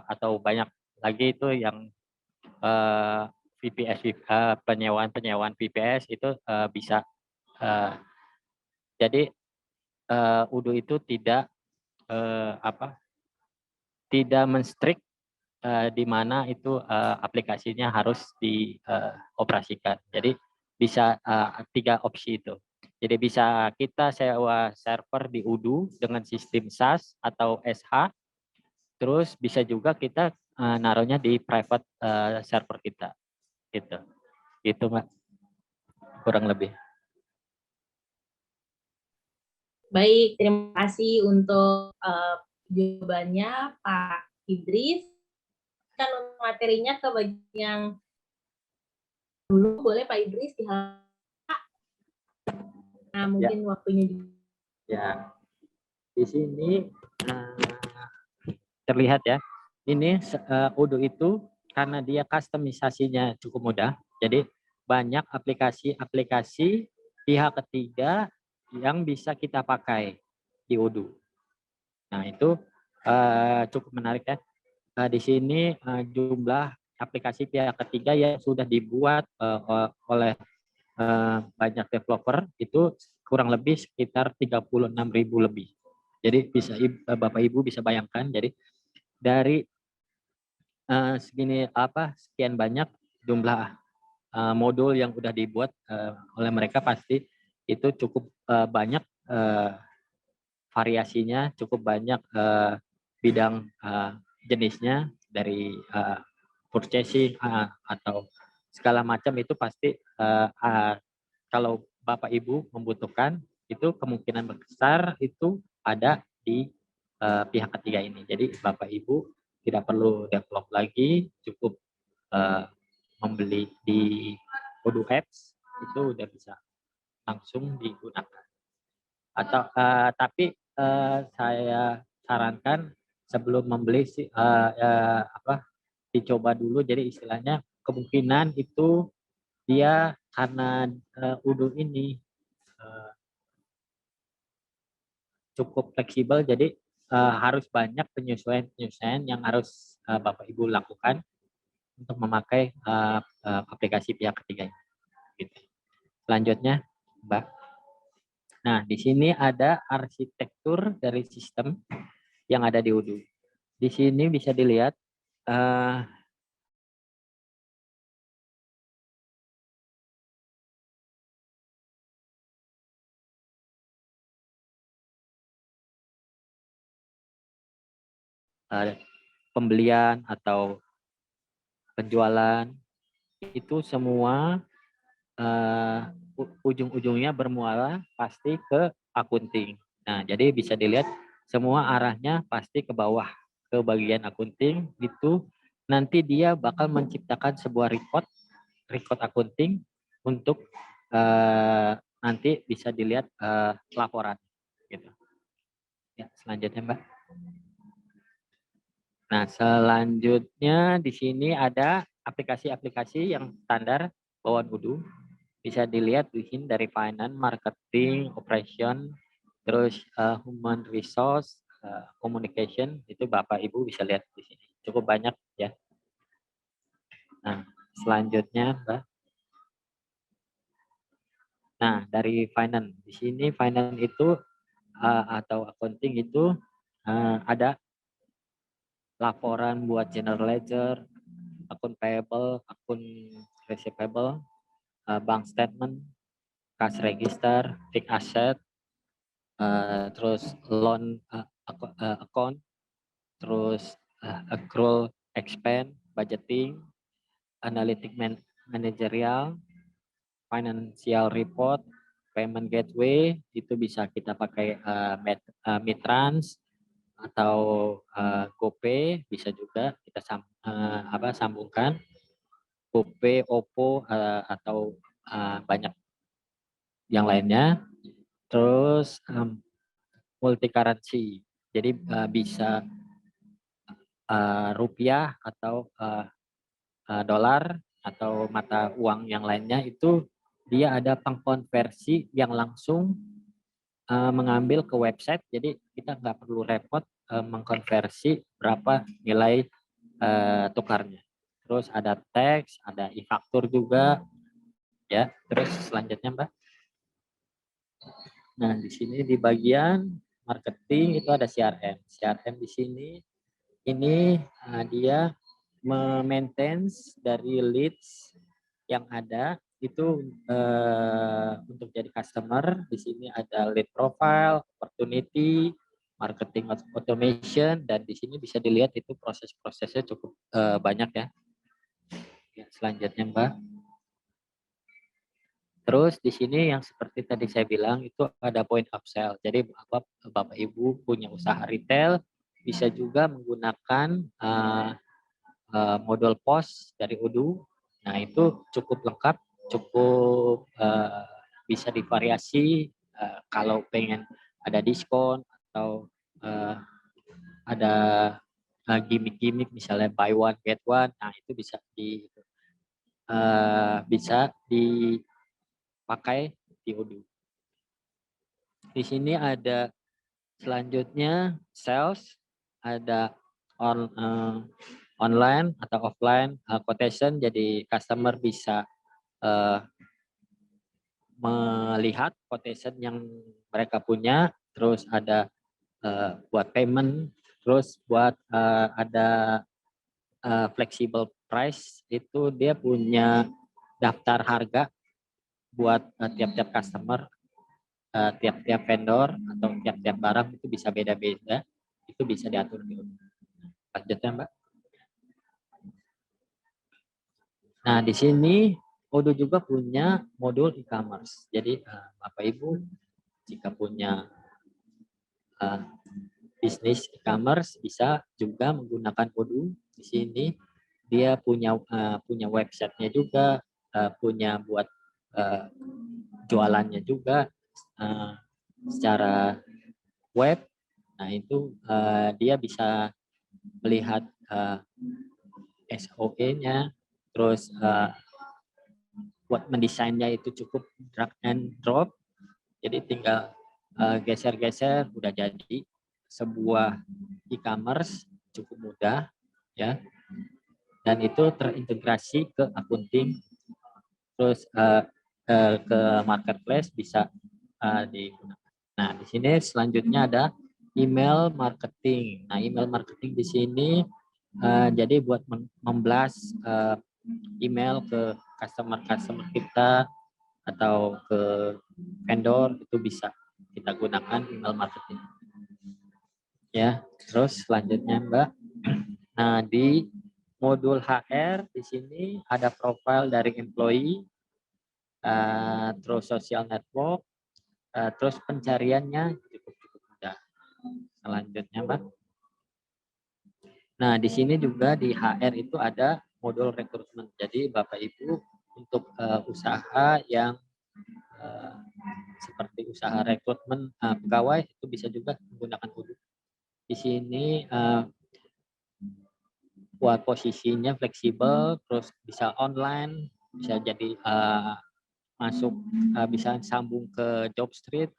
atau banyak lagi itu yang VPS, penyewaan VPS itu bisa. Jadi Odoo itu tidak tidak menstrik di mana itu aplikasinya harus dioperasikan. Jadi bisa 3 opsi itu. Jadi bisa kita sewa server di Odoo dengan sistem SaaS atau SH. Terus bisa juga kita naruhnya di private server kita. Gitu. Gitu, Mbak. Kurang lebih. Baik, terima kasih untuk jawabannya Pak Idris. Kan materinya ke bagian yang dulu, boleh Pak Idris nah, mungkin waktunya ya. Di sini terlihat ya. Ini Odoo itu karena dia kustomisasinya cukup mudah. Jadi banyak aplikasi-aplikasi pihak ketiga yang bisa kita pakai di Odoo. Nah, itu cukup menarik ya. Di sini jumlah aplikasi pihak ketiga yang sudah dibuat oleh banyak developer itu kurang lebih sekitar 36.000 lebih. Jadi bisa Bapak Ibu bisa bayangkan, jadi dari sekian banyak jumlah modul yang sudah dibuat oleh mereka, pasti itu cukup banyak variasinya, cukup banyak bidang jenisnya, dari purchasing atau segala macam itu pasti kalau Bapak Ibu membutuhkan itu kemungkinan besar itu ada di pihak ketiga ini. Jadi Bapak Ibu tidak perlu develop lagi, cukup membeli di Odoo Apps, itu udah bisa langsung digunakan. Atau tapi saya sarankan sebelum membeli dicoba dulu. Jadi istilahnya kemungkinan itu dia karena Odoo ini cukup fleksibel, jadi harus banyak penyesuaian yang harus Bapak Ibu lakukan untuk memakai aplikasi pihak ketiga ini. Gitu. Selanjutnya, Mbak. Nah, di sini ada arsitektur dari sistem yang ada di Odoo. Di sini bisa dilihat pembelian atau penjualan itu semua ujung-ujungnya bermuara pasti ke akunting. Nah, jadi bisa dilihat semua arahnya pasti ke bawah, ke bagian akunting. Itu nanti dia bakal menciptakan sebuah record akunting untuk nanti bisa dilihat laporan. Gitu. Ya, selanjutnya, Mbak. Nah, selanjutnya di sini ada aplikasi-aplikasi yang standar bawaan Odoo. Bisa dilihat di sini dari finance, marketing, operation, terus human resource, communication, itu Bapak Ibu bisa lihat di sini. Cukup banyak ya. Nah, selanjutnya, Mbak. Nah, dari finance. Di sini finance itu atau accounting itu ada laporan buat general ledger, akun payable, akun receivable, bank statement, cash register, fixed asset, terus loan account, terus accrual expense, budgeting, analytic managerial, financial report, payment gateway, itu bisa kita pakai Mitrans atau GoPay, bisa juga kita sambungkan GoPay, OPPO, atau banyak yang lainnya. Terus multi currency, jadi bisa rupiah atau dolar atau mata uang yang lainnya, itu dia ada pengkonversi yang langsung mengambil ke website, jadi kita nggak perlu repot mengkonversi berapa nilai tukarnya. Terus ada teks, ada e-faktur juga, ya. Terus selanjutnya, Mbak. Nah, di sini di bagian marketing itu ada CRM. CRM di sini ini dia memaintain dari leads yang ada itu untuk jadi customer. Di sini ada lead profile, opportunity, marketing automation, dan di sini bisa dilihat itu proses-prosesnya cukup banyak ya. Selanjutnya, Mbak. Terus di sini yang seperti tadi saya bilang itu ada point of sale. Jadi Bapak Ibu punya usaha retail bisa juga menggunakan modul POS dari Odoo. Nah, itu cukup lengkap, cukup bisa divariasi kalau pengen ada diskon atau ada gimmick-gimmick misalnya buy one get one. Nah, itu bisa dipakai di Odoo. Di sini ada selanjutnya sales, ada online atau offline quotation, jadi customer bisa melihat quotation yang mereka punya, terus ada buat payment, terus buat ada flexible price, itu dia punya daftar harga buat tiap-tiap customer, tiap-tiap vendor atau tiap-tiap barang itu bisa beda-beda, itu bisa diatur di Odoo. Lanjutnya, Mbak. Nah, di sini Odoo juga punya modul e-commerce. Jadi Bapak Ibu jika punya bisnis e-commerce bisa juga menggunakan Odoo. Di sini dia punya websitenya juga, punya buat jualannya juga secara web. Nah, itu dia bisa melihat SOP-nya, terus buat mendesainnya itu cukup drag and drop. Jadi tinggal geser-geser udah jadi sebuah e-commerce, cukup mudah ya. Dan itu terintegrasi ke accounting, terus ke marketplace bisa digunakan. Nah, di sini selanjutnya ada email marketing. Nah, email marketing di sini jadi buat memblast email ke customer kita atau ke vendor, itu bisa kita gunakan email marketing. Ya, terus selanjutnya, Mbak. Nah, di modul HR di sini ada profile dari employee, terus social network, terus pencariannya cukup mudah. Selanjutnya, Mbak. Nah, di sini juga di HR itu ada modul rekrutmen. Jadi Bapak Ibu untuk usaha yang seperti usaha rekrutmen pegawai itu bisa juga menggunakan Odoo. Di sini buat posisinya fleksibel, terus bisa online, bisa jadi masuk, bisa sambung ke Jobstreet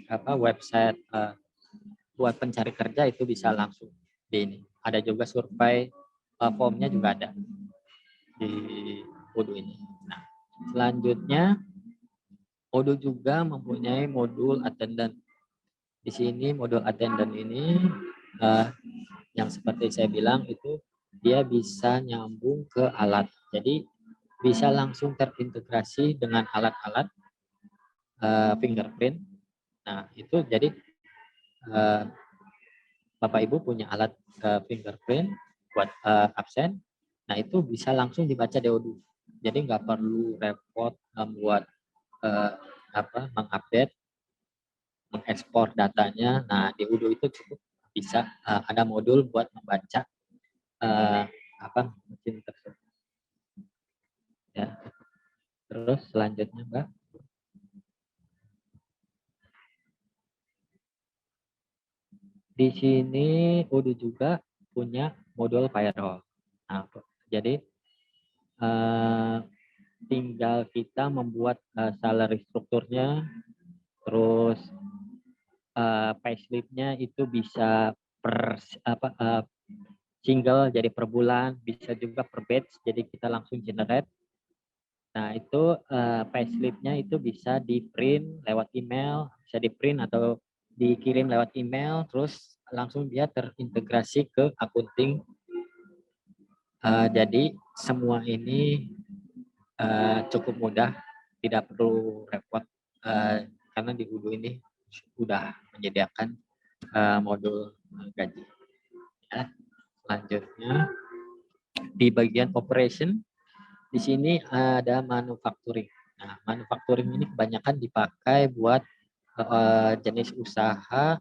atau website buat pencari kerja, itu bisa langsung di ini. Ada juga survei formnya juga ada di Odoo ini. Nah, selanjutnya Odoo juga mempunyai modul attendant. Di sini modul attendant ini yang seperti saya bilang itu dia bisa nyambung ke alat. Jadi bisa langsung terintegrasi dengan alat-alat fingerprint. Nah, itu jadi Bapak Ibu punya alat fingerprint buat absen. Nah, itu bisa langsung dibaca di Odoo. Jadi nggak perlu repot buat mengupdate, mengekspor datanya. Nah, di Odoo itu cukup bisa ada modul buat membaca mesin tersebut. Ya. Terus selanjutnya, Mbak. Di sini Udu juga punya modul payroll. Nah, jadi tinggal kita membuat salary strukturnya, terus payslip-nya itu bisa per single jadi per bulan, bisa juga per batch, jadi kita langsung generate. Nah, itu payslip-nya itu bisa di print lewat email, bisa di print atau dikirim lewat email, terus langsung dia terintegrasi ke accounting. Jadi semua ini cukup mudah, tidak perlu repot karena di Udu ini sudah menyediakan modul gaji. Ya, selanjutnya di bagian operation, di sini ada manufacturing. Nah, manufacturing ini kebanyakan dipakai buat jenis usaha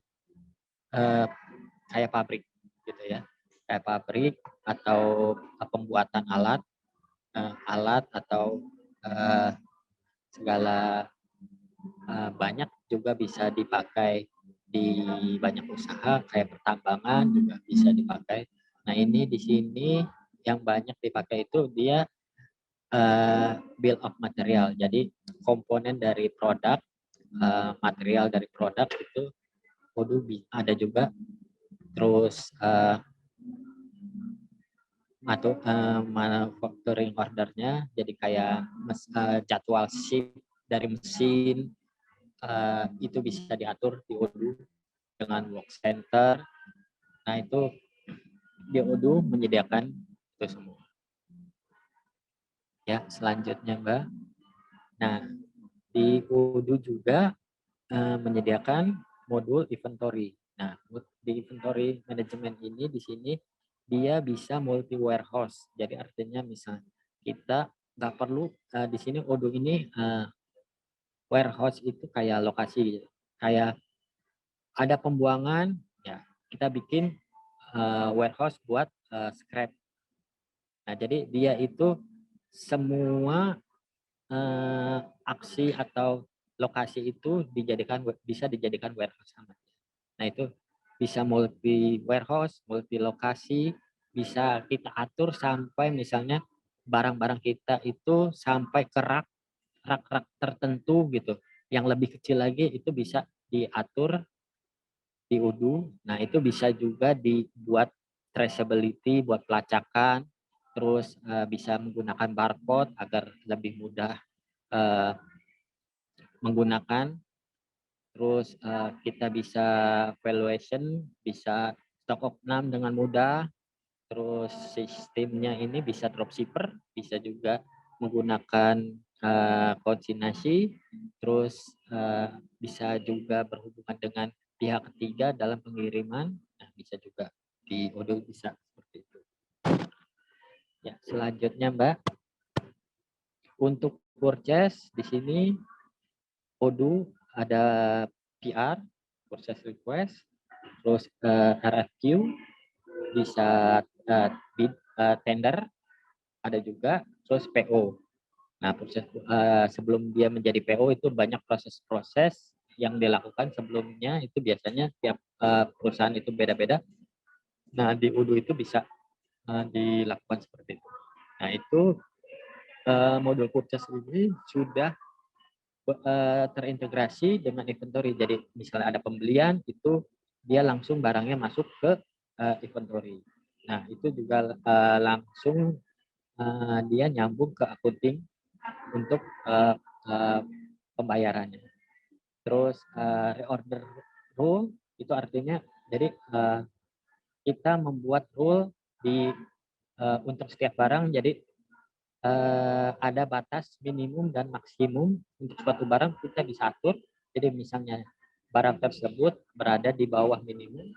kayak pabrik, gitu ya, kayak pabrik atau pembuatan alat atau segala banyak juga bisa dipakai di banyak usaha kayak pertambangan juga bisa dipakai. Nah, ini di sini yang banyak dipakai itu dia bill of material. Jadi komponen dari produk, material dari produk itu ada juga. Terus manufacturing ordernya jadi kayak jadwal ship dari mesin itu bisa diatur di Odoo dengan work center. Nah, itu di Odoo menyediakan itu semua. Ya, selanjutnya, Mbak. Nah, di Odoo juga menyediakan modul inventory. Nah, di inventory management ini di sini dia bisa multi warehouse. Jadi artinya misalnya kita nggak perlu di sini Odoo ini warehouse itu kayak lokasi, kayak ada pembuangan, ya kita bikin warehouse buat scrap. Nah, jadi dia itu semua aksi atau lokasi itu bisa dijadikan warehouse sama. Nah, itu bisa multi warehouse, multi lokasi, bisa kita atur sampai misalnya barang-barang kita itu sampai ke rak tertentu gitu. Yang lebih kecil lagi itu bisa diatur di Odoo. Nah, itu bisa juga dibuat traceability, buat pelacakan, terus bisa menggunakan barcode agar lebih mudah menggunakan. Terus kita bisa valuation, bisa stock of none dengan mudah. Terus sistemnya ini bisa dropshipper, bisa juga menggunakan konsignasi. Terus bisa juga berhubungan dengan pihak ketiga dalam pengiriman. Nah, bisa juga di Odoo bisa seperti itu. Ya, selanjutnya, Mbak, untuk purchase di sini Odoo ada PR, process request, terus RFQ, bisa bid, tender, ada juga, terus PO. Nah, proses sebelum dia menjadi PO itu banyak proses-proses yang dilakukan sebelumnya, itu biasanya tiap perusahaan itu beda-beda. Nah, di Odoo itu bisa dilakukan seperti itu. Nah, itu modul purchase ini sudah terintegrasi dengan inventory. Jadi misalnya ada pembelian, itu dia langsung barangnya masuk ke inventory. Nah, itu juga langsung dia nyambung ke accounting untuk pembayarannya. Terus reorder rule itu artinya jadi kita membuat rule untuk setiap barang. Jadi ada batas minimum dan maksimum untuk suatu barang kita bisa atur. Jadi misalnya barang tersebut berada di bawah minimum,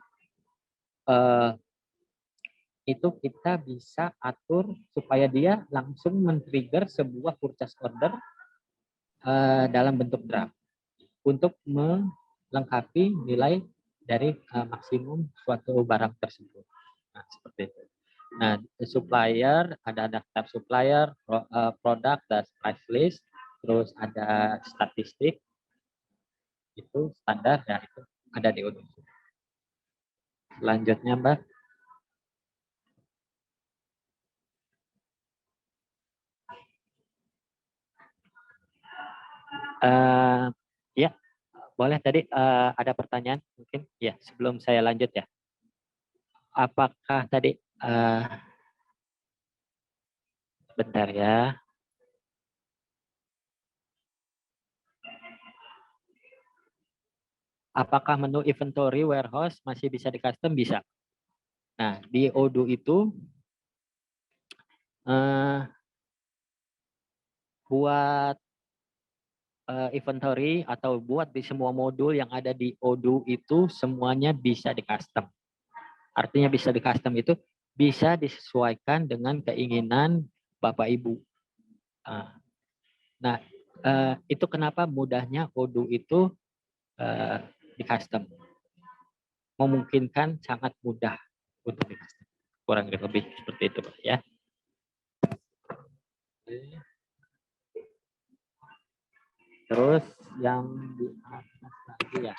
itu kita bisa atur supaya dia langsung men-trigger sebuah purchase order dalam bentuk draft untuk melengkapi nilai dari maksimum suatu barang tersebut. Nah, seperti itu. Nah, supplier, ada daftar supplier, produk, dan price list. terus ada statistik, itu standar ya, itu ada di Odoo. Selanjutnya Mbak, ya boleh tadi ada pertanyaan mungkin ya sebelum saya lanjut ya. Apakah tadi bentar ya. Apakah menu inventory warehouse masih bisa di custom? Bisa. Nah, di Odoo itu buat inventory atau buat di semua modul yang ada di Odoo itu semuanya bisa di custom. Artinya bisa di custom itu bisa disesuaikan dengan keinginan Bapak Ibu. Nah, itu kenapa mudahnya Odoo itu di custom. Memungkinkan sangat mudah untuk di custom. Kurang lebih seperti itu Pak ya. Terus yang di atas lagi ya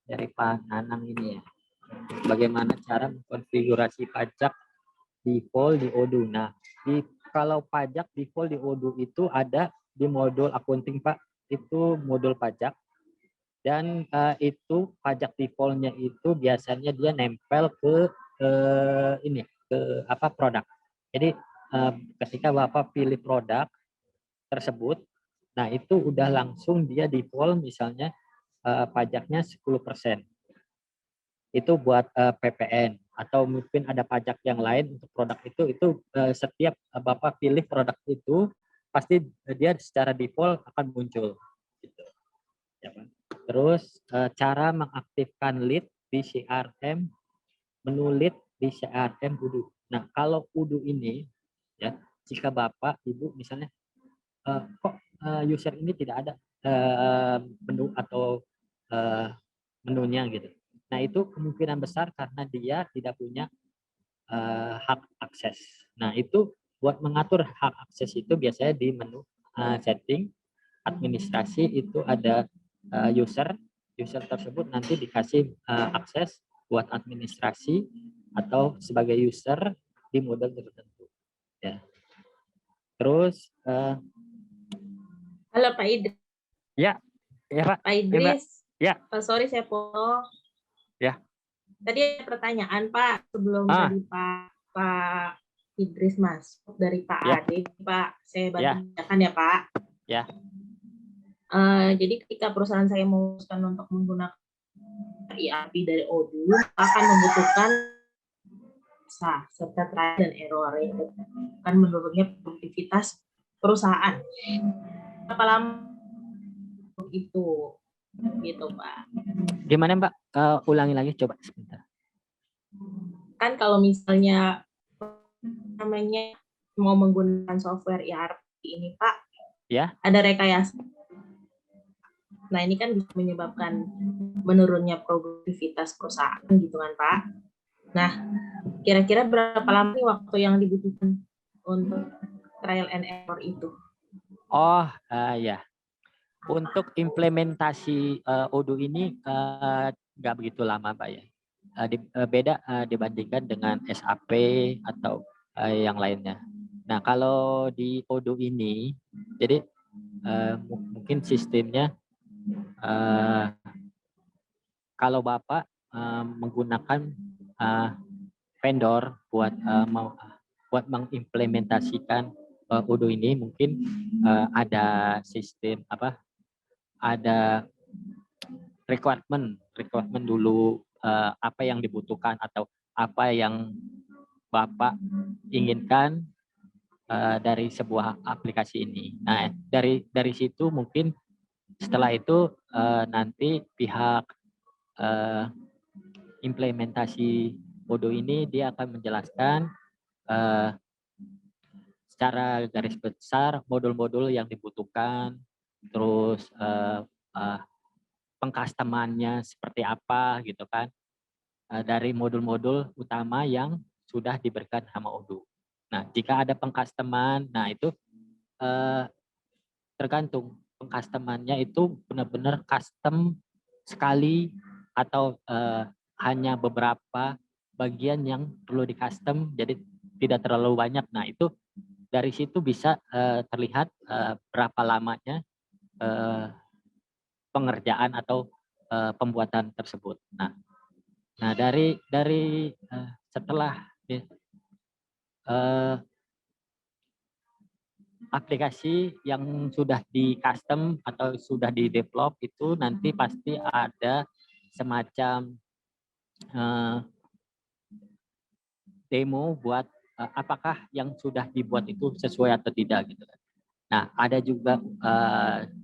dari Pak Nanang ini ya. Bagaimana cara mengkonfigurasi pajak default di Odoo. Nah, kalau pajak default di Odoo itu ada di modul accounting Pak. Itu modul pajak. Dan itu pajak defaultnya itu biasanya dia nempel ke ini ke apa produk. Jadi ketika Bapak pilih produk tersebut, nah itu udah langsung dia default misalnya pajaknya 10%. Itu buat PPN atau mungkin ada pajak yang lain untuk produk itu setiap Bapak pilih produk itu pasti dia secara default akan muncul gitu. Ya, Pak. Terus cara mengaktifkan lead di CRM, menu lead di CRM Odoo. Nah, kalau Odoo ini ya, jika Bapak Ibu misalnya kok user ini tidak ada menu atau menunya gitu. Nah, itu kemungkinan besar karena dia tidak punya hak akses. Nah, itu buat mengatur hak akses itu biasanya di menu setting administrasi itu ada user tersebut nanti dikasih akses buat administrasi atau sebagai user di model tertentu ya. Terus Halo Pak Idris. ya Pak. Pak Idris. Ya. Sorry saya potong. Ya. Tadi ada pertanyaan Pak sebelum tadi Pak Idris masuk dari Pak Ade. Pak, saya bantu bacakan ya Pak. Ya. Jadi ketika perusahaan saya memutuskan untuk menggunakan ERP dari Odoo akan membutuhkan serta trial dan error yang akan menurunnya produktivitas perusahaan. Berapa lama itu gitu Pak? Gimana Mbak? Ulangi lagi coba sebentar. Kan kalau misalnya namanya mau menggunakan software ERP ini Pak, ya ada rekayasa. Nah ini kan bisa menyebabkan menurunnya produktivitas perusahaan gitu kan Pak. Nah kira-kira berapa lama nih waktu yang dibutuhkan untuk trial and error itu? Oh ya, untuk implementasi Odoo ini nggak begitu lama Pak ya. Beda dibandingkan dengan SAP atau yang lainnya. Nah kalau di Odoo ini, jadi mungkin sistemnya kalau Bapak menggunakan vendor buat mengimplementasikan Odoo ini, mungkin ada sistem ada requirement dulu apa yang dibutuhkan atau apa yang Bapak inginkan dari sebuah aplikasi ini. Nah, dari situ mungkin setelah itu nanti pihak implementasi Odoo ini dia akan menjelaskan secara garis besar modul-modul yang dibutuhkan, terus pengcustomannya seperti apa gitu kan, dari modul-modul utama yang sudah diberikan sama Odoo. Nah, jika ada pengcustoman, nah itu tergantung pengcustomannya itu benar-benar custom sekali atau hanya beberapa bagian yang perlu di custom, jadi tidak terlalu banyak. Nah itu dari situ bisa terlihat berapa lamanya pengerjaan atau pembuatan tersebut. Nah dari setelah aplikasi yang sudah di custom atau sudah di develop itu nanti pasti ada semacam demo buat apakah yang sudah dibuat itu sesuai atau tidak gitu. Nah ada juga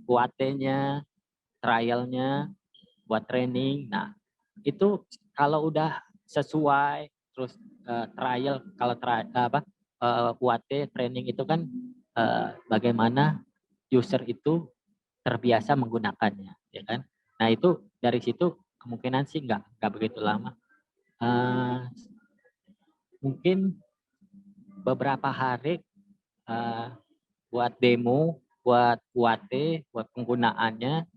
UAT-nya, trialnya, buat training. Nah itu kalau udah sesuai, terus trial, kalau UAT training itu kan bagaimana user itu terbiasa menggunakannya, ya kan? Nah itu dari situ kemungkinan sih nggak begitu lama. Mungkin beberapa hari buat demo, buat UAT, buat penggunaannya,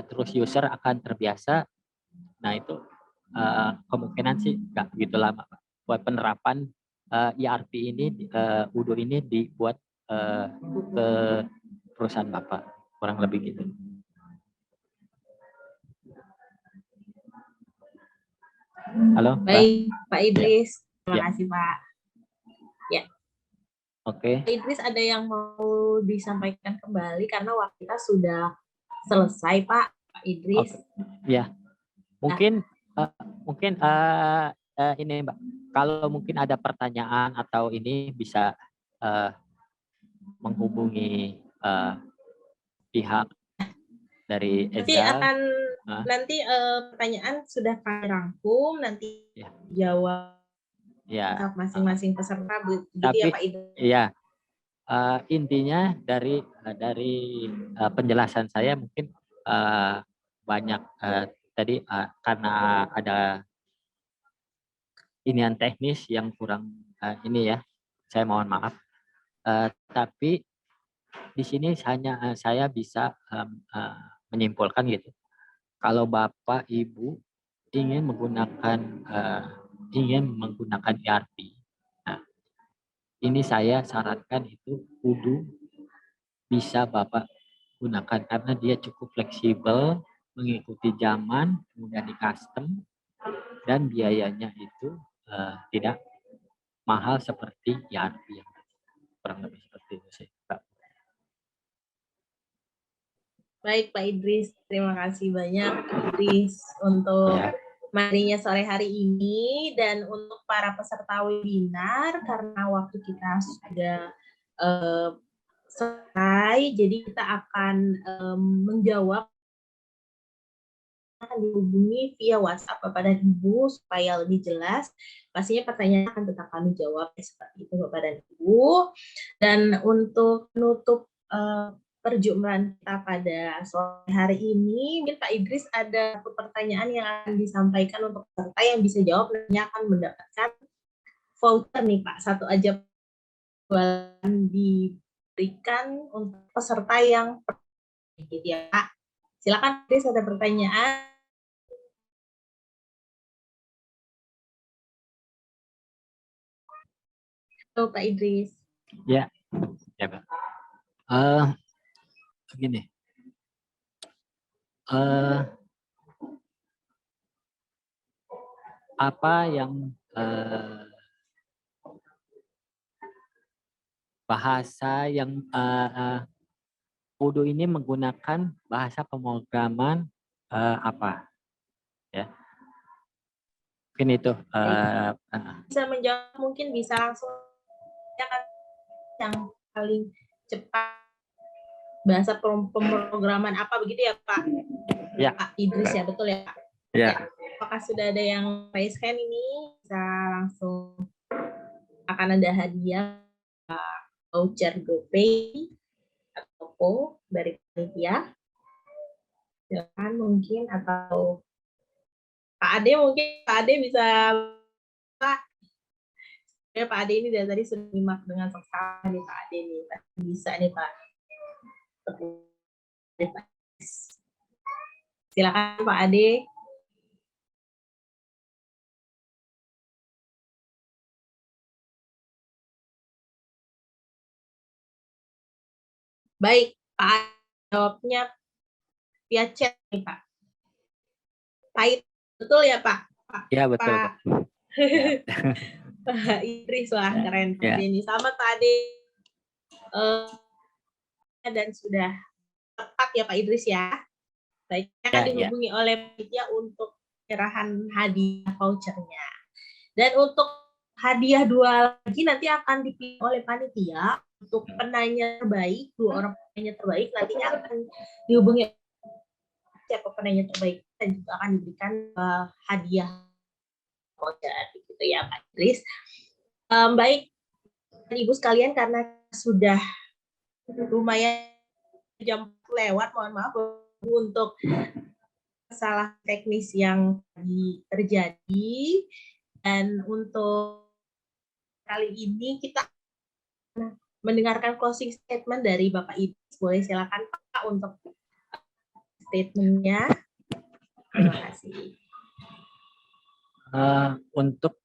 terus user akan terbiasa. Nah itu kemungkinan sih nggak begitu lama, Pak. Buat penerapan ERP ini, Udo ini dibuat ke perusahaan Bapak, kurang lebih gitu. Halo, Baik, Pak Idris. Terima Ya. kasih, Pak. Ya. Oke. Pak Idris, ada yang mau disampaikan kembali karena waktu kita sudah selesai, Pak Idris. Ya, mungkin ini Mbak, kalau mungkin ada pertanyaan atau ini bisa menghubungi pihak dari Eza. Nanti pertanyaan sudah kami rangkum, nanti Ya. jawab Ya. masing-masing peserta, begitu Tapi, ya Pak Idris? Iya. Intinya dari penjelasan saya mungkin banyak tadi karena ada inian teknis yang kurang ini ya, saya mohon maaf. Tapi di sini hanya saya bisa menyimpulkan gitu. Kalau Bapak Ibu ingin menggunakan ERP, nah, ini saya sarankan itu kudu bisa Bapak gunakan karena dia cukup fleksibel, mengikuti zaman, mudah di custom, dan biayanya itu tidak mahal seperti ERP yang kurang lebih seperti itu sih, Pak. Baik Pak Idris, terima kasih banyak Idris untuk materinya sore hari ini, dan untuk para peserta webinar karena waktu kita sudah selesai, jadi kita akan menjawab, akan dihubungi via WhatsApp Bapak dan Ibu supaya lebih jelas. Pastinya pertanyaan akan tetap kami jawab seperti itu Bapak dan Ibu. Dan untuk menutup perjumpaan kita pada sore hari ini, mungkin Pak Idris ada satu pertanyaan yang akan disampaikan untuk peserta yang bisa jawab, nantinya akan mendapatkan voucher nih Pak, satu aja diberikan untuk peserta yang gitu ya Pak. Silakan Idris, ada pertanyaan. Halo Pak Idris. Ya, Pak. Begini. Apa yang bahasa yang Udo ini menggunakan bahasa pemrograman apa? Ya, mungkin itu. Bisa menjawab, mungkin bisa langsung yang paling cepat, bahasa pemrograman apa begitu ya Pak? Ya. Pak Idris ya, betul ya Pak? Ya. Apakah sudah ada yang raise hand ini? Bisa langsung, akan ada hadiah voucher GoPay atau dari panitia. Silakan mungkin, atau Pak Ade, mungkin Pak Ade bisa, Pak. Ya, Pak Ade ini dari tadi sudah nyimak dengan seksama nih Pak Ade nih, bisa nih Pak. Silakan Pak Ade. Baik, Pak Ade jawabnya via chat nih Pak. Pahit, betul ya Pak? Ya, betul, Pak. Pak Idris, wah keren Pak Ya. Denny. Selamat Pak Ade. Dan sudah tepat ya Pak Idris ya. Baik, akan dihubungi oleh panitia untuk penyerahan hadiah vouchernya. Dan untuk hadiah 2 lagi nanti akan dipilih oleh panitia untuk penanya terbaik, 2 orang penanya terbaik nantinya akan dihubungi siapa penanya terbaik dan juga akan diberikan hadiah voucher gitu ya Pak Idris. Baik, Ibu sekalian, karena sudah lumayan jam lewat, mohon maaf untuk masalah teknis yang terjadi, dan untuk kali ini kita mendengarkan closing statement dari Bapak Idris. Boleh silakan Pak untuk statementnya. Terima kasih. Untuk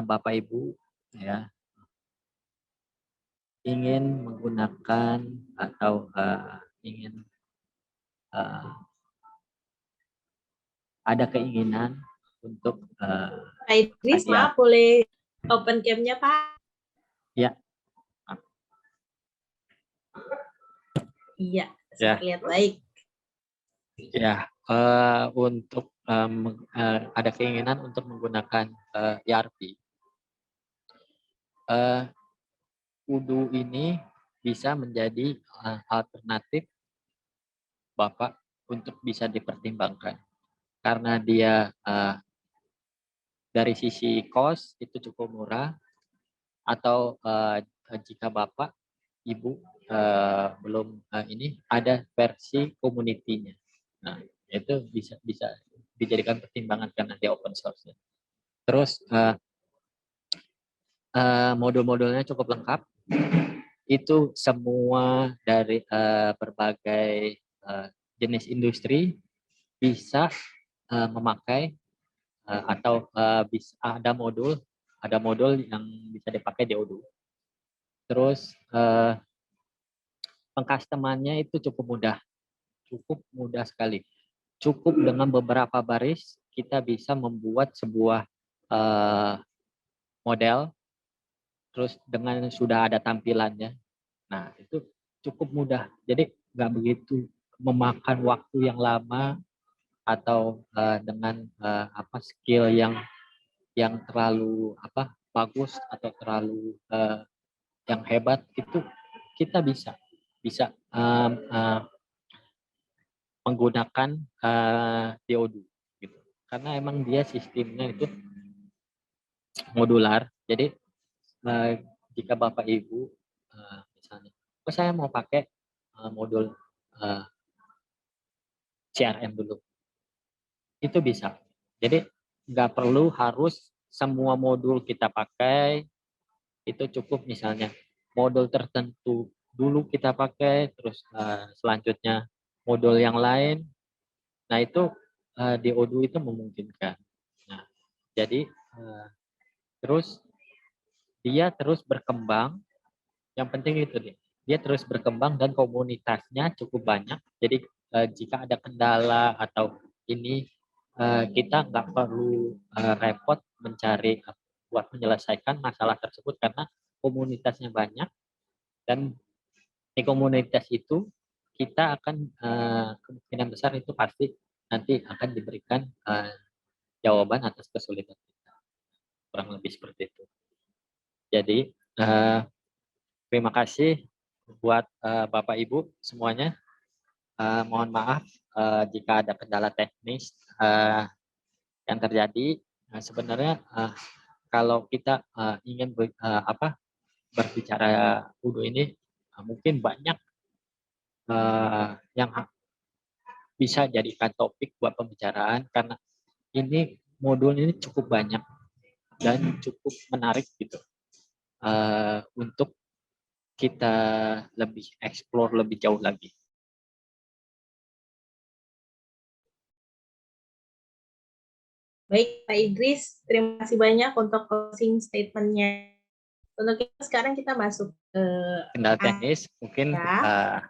Bapak Ibu ya, ingin menggunakan atau ingin ada keinginan untuk Pak Idris, maaf boleh open cam-nya Pak? Ya. Iya, saya lihat baik. Ya, untuk ada keinginan untuk menggunakan ERP. Udu ini bisa menjadi alternatif Bapak untuk bisa dipertimbangkan. Karena dia dari sisi cost itu cukup murah, atau jika Bapak, Ibu belum ini ada versi community-nya. Nah, itu bisa dijadikan pertimbangan karena dia open source. Terus modul-modulnya cukup lengkap. Itu semua dari berbagai jenis industri bisa memakai atau bisa ada modul yang bisa dipakai di Odoo. Terus pengcustomannya itu cukup mudah sekali. Cukup dengan beberapa baris kita bisa membuat sebuah model, terus dengan sudah ada tampilannya. Nah, itu cukup mudah. Jadi nggak begitu memakan waktu yang lama atau dengan skill yang terlalu bagus atau terlalu yang hebat. Itu kita bisa menggunakan Odoo gitu. Karena emang dia sistemnya itu modular. Jadi jika Bapak Ibu misalnya, saya mau pakai modul CRM dulu, itu bisa. Jadi nggak perlu harus semua modul kita pakai. Itu cukup misalnya modul tertentu dulu kita pakai, terus selanjutnya modul yang lain. Nah, itu di Odoo itu memungkinkan. Nah, jadi terus dia terus berkembang. Yang penting itu dia terus berkembang dan komunitasnya cukup banyak. Jadi jika ada kendala atau ini, kita nggak perlu repot mencari buat menyelesaikan masalah tersebut karena komunitasnya banyak, dan di komunitas itu kita akan kemungkinan besar itu pasti nanti akan diberikan jawaban atas kesulitan kita. Kurang lebih seperti itu. Jadi terima kasih buat Bapak Ibu semuanya. Mohon maaf jika ada kendala teknis yang terjadi. Sebenarnya kalau kita ingin berbicara Odoo ini, mungkin banyak yang bisa jadikan topik buat pembicaraan karena ini modul ini cukup banyak dan cukup menarik gitu untuk kita lebih explore lebih jauh lagi. Baik, Pak Idris, terima kasih banyak untuk closing statement-nya. Untuk kita sekarang kita masuk ke Kendala teknis mungkin ya.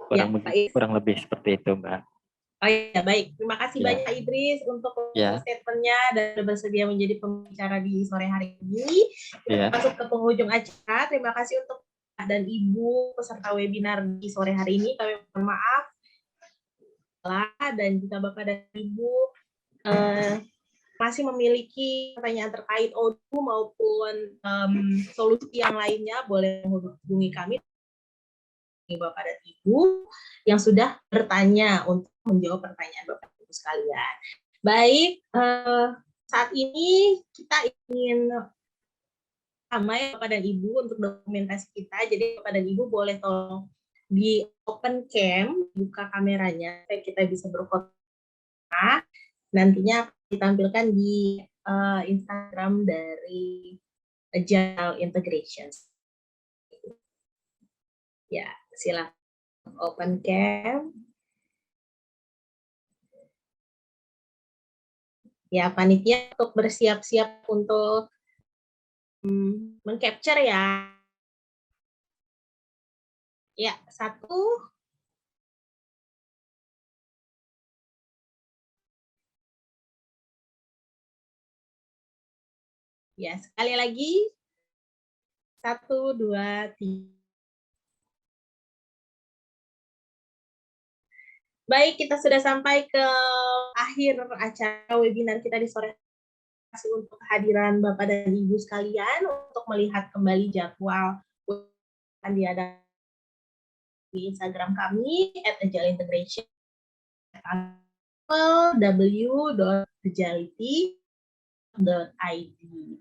kurang Ya, Pak Idris. kurang lebih seperti itu, Mbak. Oh ya, baik. Terima kasih Ya. banyak Pak Idris untuk Ya. statement-nya dan bersedia menjadi pembicara di sore hari ini. Kita masuk ke penghujung acara. Terima kasih untuk Pak dan Ibu peserta webinar di sore hari ini. Kami mohon maaf dan juga Bapak dan Ibu masih memiliki pertanyaan terkait ODU maupun solusi yang lainnya, boleh menghubungi kami, Bapak dan Ibu, yang sudah bertanya untuk menjawab pertanyaan Bapak dan Ibu sekalian. Baik, saat ini kita ingin ramai Bapak dan Ibu untuk dokumentasi kita, jadi Bapak dan Ibu boleh tolong di open cam, buka kameranya, supaya kita bisa berfoto. Nantinya ditampilkan di Instagram dari Agile Integrations. Ya, silakan open cam. Ya, panitia untuk bersiap-siap untuk mengcapture ya. Ya, 1. Ya, sekali lagi. 1, 2, 3. Baik, kita sudah sampai ke akhir acara webinar kita di sore hari. Terima kasih untuk kehadiran Bapak dan Ibu sekalian untuk melihat kembali jadwal yang diadakan di Instagram kami @agileintegration www.agility.id.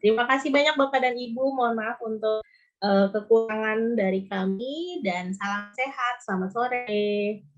Terima kasih banyak Bapak dan Ibu. Mohon maaf untuk kekurangan dari kami dan salam sehat. Selamat sore.